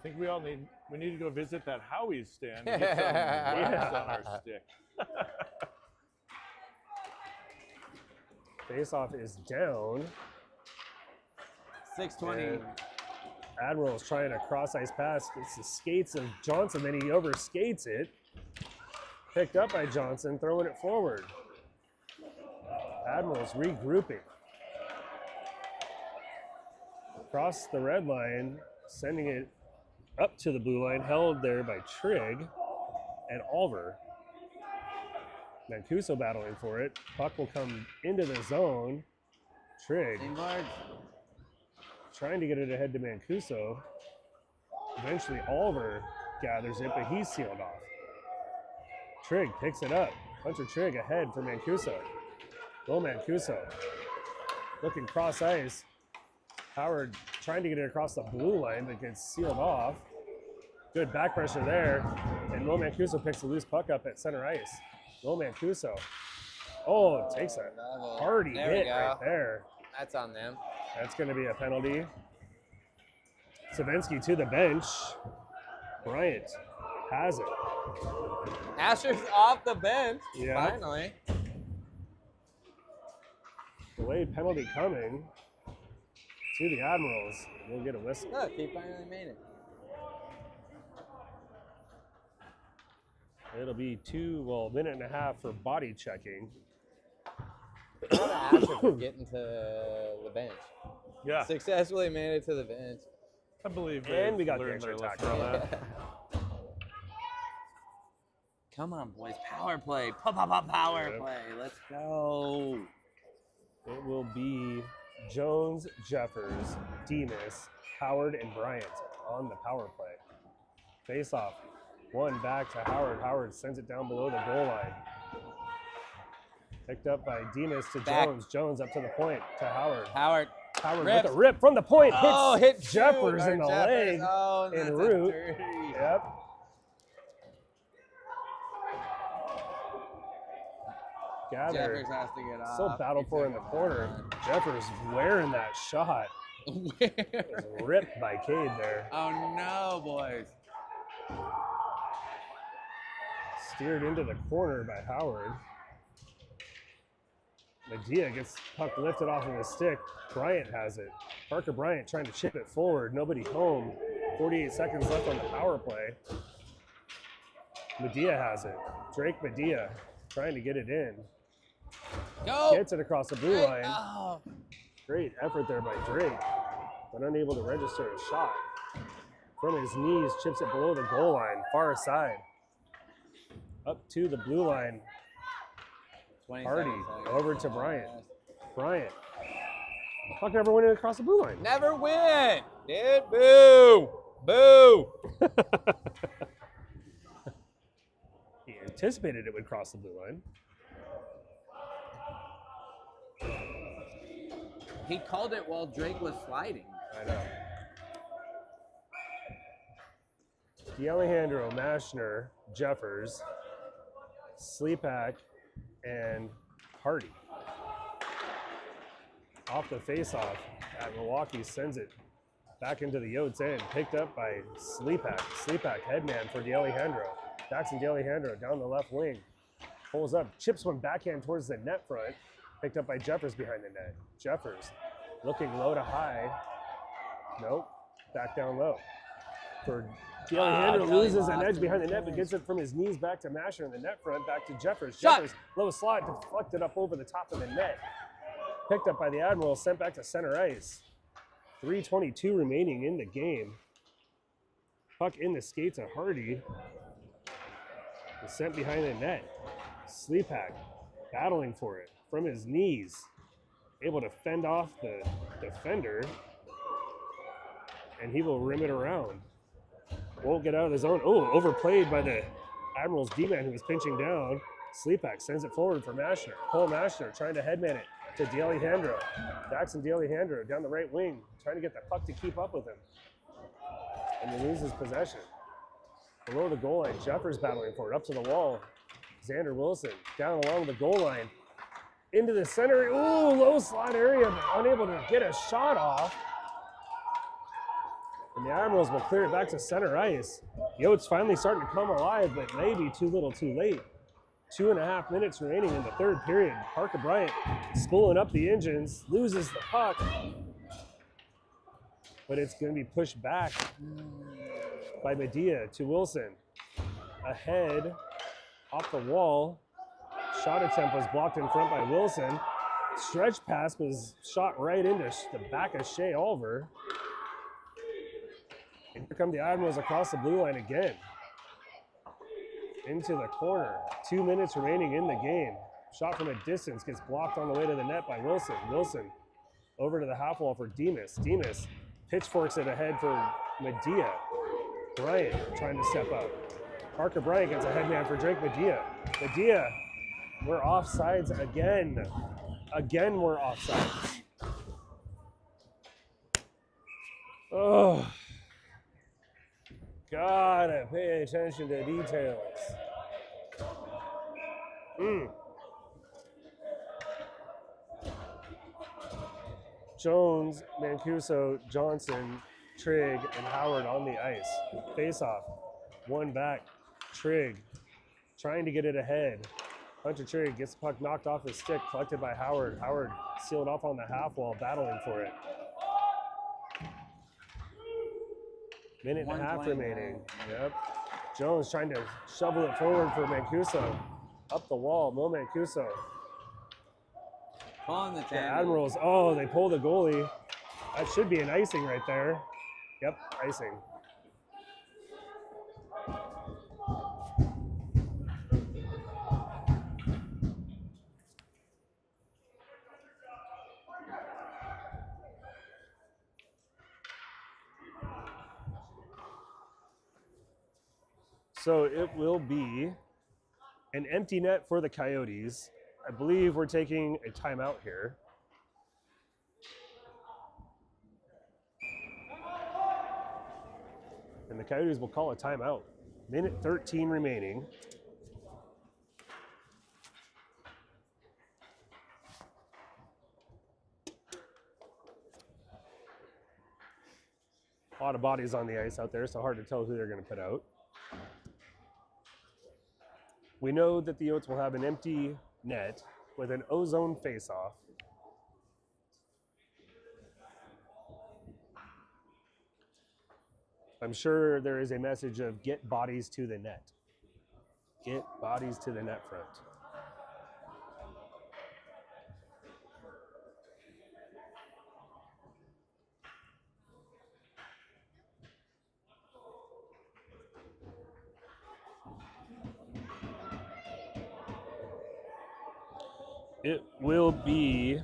C: think we need to go visit that Howie's stand and get some wax on our stick.
B: Faceoff is down.
A: 620.
B: And Admirals trying a cross ice pass. It's the skates of Johnson, then he overskates it. Picked up by Johnson, throwing it forward. Admirals regrouping. Across the red line, sending it up to the blue line, held there by Trigg and Oliver. Mancuso battling for it. Puck will come into the zone. Trigg
A: Same guards.
B: trying to get it ahead to Mancuso. Eventually Oliver gathers it, but he's sealed off. Trigg picks it up. Hunter Trigg ahead for Mancuso. Go Mancuso. Looking cross ice. Howard trying to get it across the blue line, but gets sealed off. Good back pressure there. And Lo Mancuso picks the loose puck up at center ice. Lo Mancuso. Oh, takes a
A: Level.
B: hardy
A: There we
B: hit
A: go.
B: right there.
A: That's on them.
B: That's going to be a penalty. Savinsky to the bench. Bryant has it.
A: Asher's off the bench.
B: Yeah.
A: Finally.
B: Delayed penalty coming to the Admirals. We'll get a whistle.
A: Look, he finally made it.
B: It'll be a minute and a half for body checking.
A: Shout out to Asher for getting to the bench.
C: Yeah,
A: Successfully made it to the bench.
C: I believe.
B: And we got the
C: learned their
B: extra
C: lesson
B: tackle.
C: on that.
A: Come on, boys. Power play. Power
B: Yep.
A: play. Let's go.
B: It will be Jones, Jeffers, Demas, Howard, and Bryant on the power play. Face off. One back to Howard. Howard sends it down below the goal line. Picked up by Demas to
A: Back.
B: Jones. Jones up to the point to Howard.
A: Howard.
B: Howard
A: Rips.
B: with a rip from the point.
A: Oh,
B: hits
A: hit
B: Jeffers in the leg.
A: Oh,
B: en
A: that's a
B: route.
A: dirty.
B: Yep. Gather.
A: Jeffers has to get off.
B: So battled for in the corner. Jeffers wearing that shot.
A: Where?
B: Was ripped by Cade there.
A: Oh no, boys.
B: Steered into the corner by Howard. Medea gets puck lifted off of his stick. Bryant has it. Parker Bryant trying to chip it forward. Nobody home. 48 seconds left on the power play. Medea has it. Drake Medea trying to get it in.
A: Go.
B: Gets it across the blue line.
A: Oh.
B: Great effort there by Drake, but unable to register a shot. From his knees, chips it below the goal line, far side. Up to the blue line.
A: 27
B: Hardy
A: seconds.
B: over to Bryant. Bryant. Puck never went in across the blue line.
A: Never win. Dude, boo. Boo.
B: He anticipated it would cross the blue line.
A: He called it while Drake was sliding.
B: I know. D'Alejandro, Mashner, Jeffers, Sleepak, and Hardy. Off the faceoff at Milwaukee, sends it back into the Yotes end, picked up by Sleepak. Sleepak, headman for D'Alejandro. Daxon D'Alejandro down the left wing. Pulls up, chips one backhand towards the net front, picked up by Jeffers behind the net. Jeffers looking low to high. Nope, back down low. For D'Alejandro loses an edge behind the net, but gets it from his knees back to Masher in the net front, back to Jeffers.
A: Shot.
B: Jeffers, low slot, deflected up over the top of the net. Picked up by the Admirals, sent back to center ice. 3:22 remaining in the game. Puck in the skates of Hardy. Is sent behind the net. Sleepak battling for it from his knees. Able to fend off the defender. And he will rim it around. Won't get out of the zone. Oh, overplayed by the Admirals D-man who was pinching down. Sleepak sends it forward for Mashner. Cole Mashner trying to headman it to D'Alejandro. Daxon D'Alejandro down the right wing, trying to get the puck to keep up with him. And he loses possession. Below the goal line, Jeffers battling for it, up to the wall. Xander Wilson down along the goal line. Into the center, ooh, low slot area, but unable to get a shot off. And the Admirals will clear it back to center ice. Yotes finally starting to come alive, but maybe too little too late. 2.5 minutes remaining in the third period. Parker Bryant spooling up the engines, loses the puck, but it's going to be pushed back by Medea to Wilson. Ahead, off the wall. Shot attempt was blocked in front by Wilson. Stretch pass was shot right into the back of Shea Olver. And here come the Admirals across the blue line again. Into the corner. 2 minutes remaining in the game. Shot from a distance gets blocked on the way to the net by Wilson. Wilson over to the half wall for Demas. Demas pitchforks it ahead for Medea. Bryant trying to step up. Parker Bryant gets a headman for Drake Medea. Medea, we're offsides again. Again, we're offsides. Oh. Gotta pay attention to details. Jones, Mancuso, Johnson, Trigg, and Howard on the ice. Face off. One back. Trigg trying to get it ahead. Hunter Trigg gets the puck knocked off his stick, collected by Howard. Howard sealed off on the half wall, battling for it. Minute and a half remaining. Yep. Jones trying to shovel it forward for Mancuso. Up the wall, Mo Mancuso.
A: Pulling the
B: The
A: tandem.
B: Admirals, oh, they pull the goalie. That should be an icing right there. Yep, icing. So it will be an empty net for the Coyotes. I believe we're taking a timeout here. And the Coyotes will call a timeout. Minute 13 remaining. A lot of bodies on the ice out there, so hard to tell who they're going to put out. We know that the Yotes will have an empty net with an ozone face-off. I'm sure there is a message of get bodies to the net. Get bodies to the net front. It will be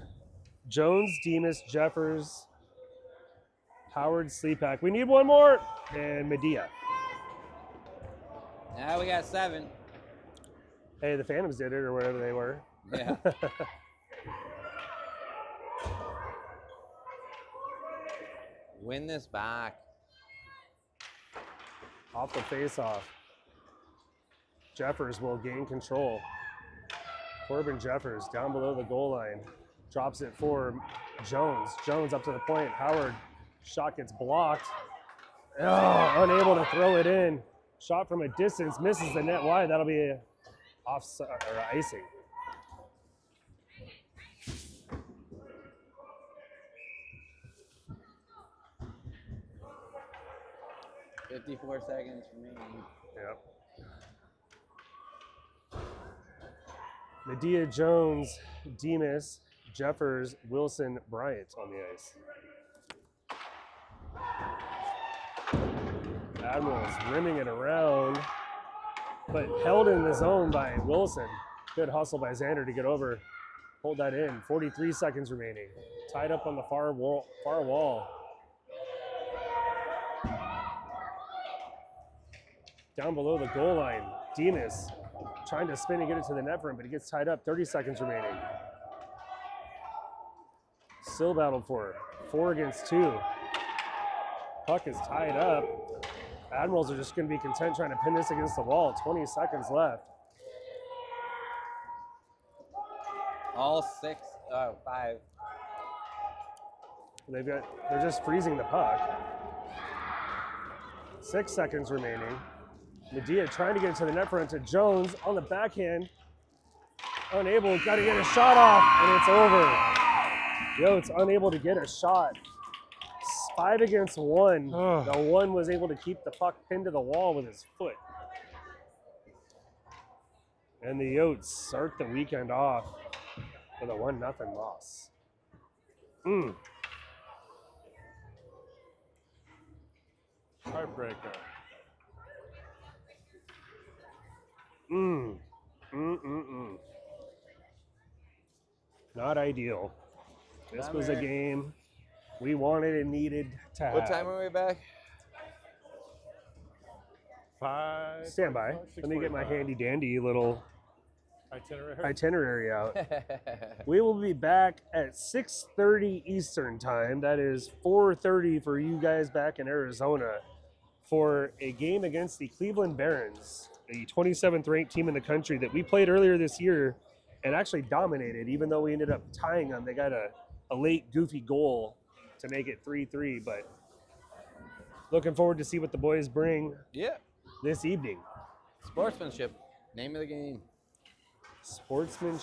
B: Jones, Demas, Jeffers, Howard, Sleepak. We need one more. And Medea.
A: Now we got 7.
B: Hey, the Phantoms did it or whatever they were.
A: Yeah. Win this back.
B: Off the face-off. Jeffers will gain control. Corbin Jeffers down below the goal line. Drops it for Jones. Jones up to the point. Howard, shot gets blocked. Oh, unable to throw it in. Shot from a distance, misses the net wide. That'll be a offside or icing.
A: $54 seconds remaining.
B: Yep. Medea, Jones, Demas, Jeffers, Wilson, Bryant on the ice. Admirals rimming it around, but held in the zone by Wilson. Good hustle by Xander to get over. Hold that in. 43 seconds remaining. Tied up on the far wall. Down below the goal line, Demas trying to spin and get it to the net for him, but he gets tied up. 30 seconds remaining. Still battled for 4 against 2. Puck is tied up. Admirals are just going to be content trying to pin this against the wall. 20 seconds left.
A: All 5.
B: They're just freezing the puck. 6 seconds remaining. Medea trying to get it to the net front to Jones on the backhand. Unable, got to get a shot off, and it's over. Yotes unable to get a shot. 5 against 1. The one was able to keep the puck pinned to the wall with his foot. And the Yotes start the weekend off with a 1-0 loss.
C: Heartbreaker.
B: Not ideal. This was a game we wanted and needed to have.
A: What time are we back?
C: 5.
B: Stand by. Let me get my handy dandy little itinerary out. We will be back at 6:30 Eastern time. That is 4:30 for you guys back in Arizona for a game against the Cleveland Barons, the 27th ranked team in the country that we played earlier this year and actually dominated, even though we ended up tying them. They got a late goofy goal to make it 3-3, but looking forward to see what the boys bring
A: Yeah.
B: this evening.
A: Sportsmanship. Name of the game.
B: Sportsmanship.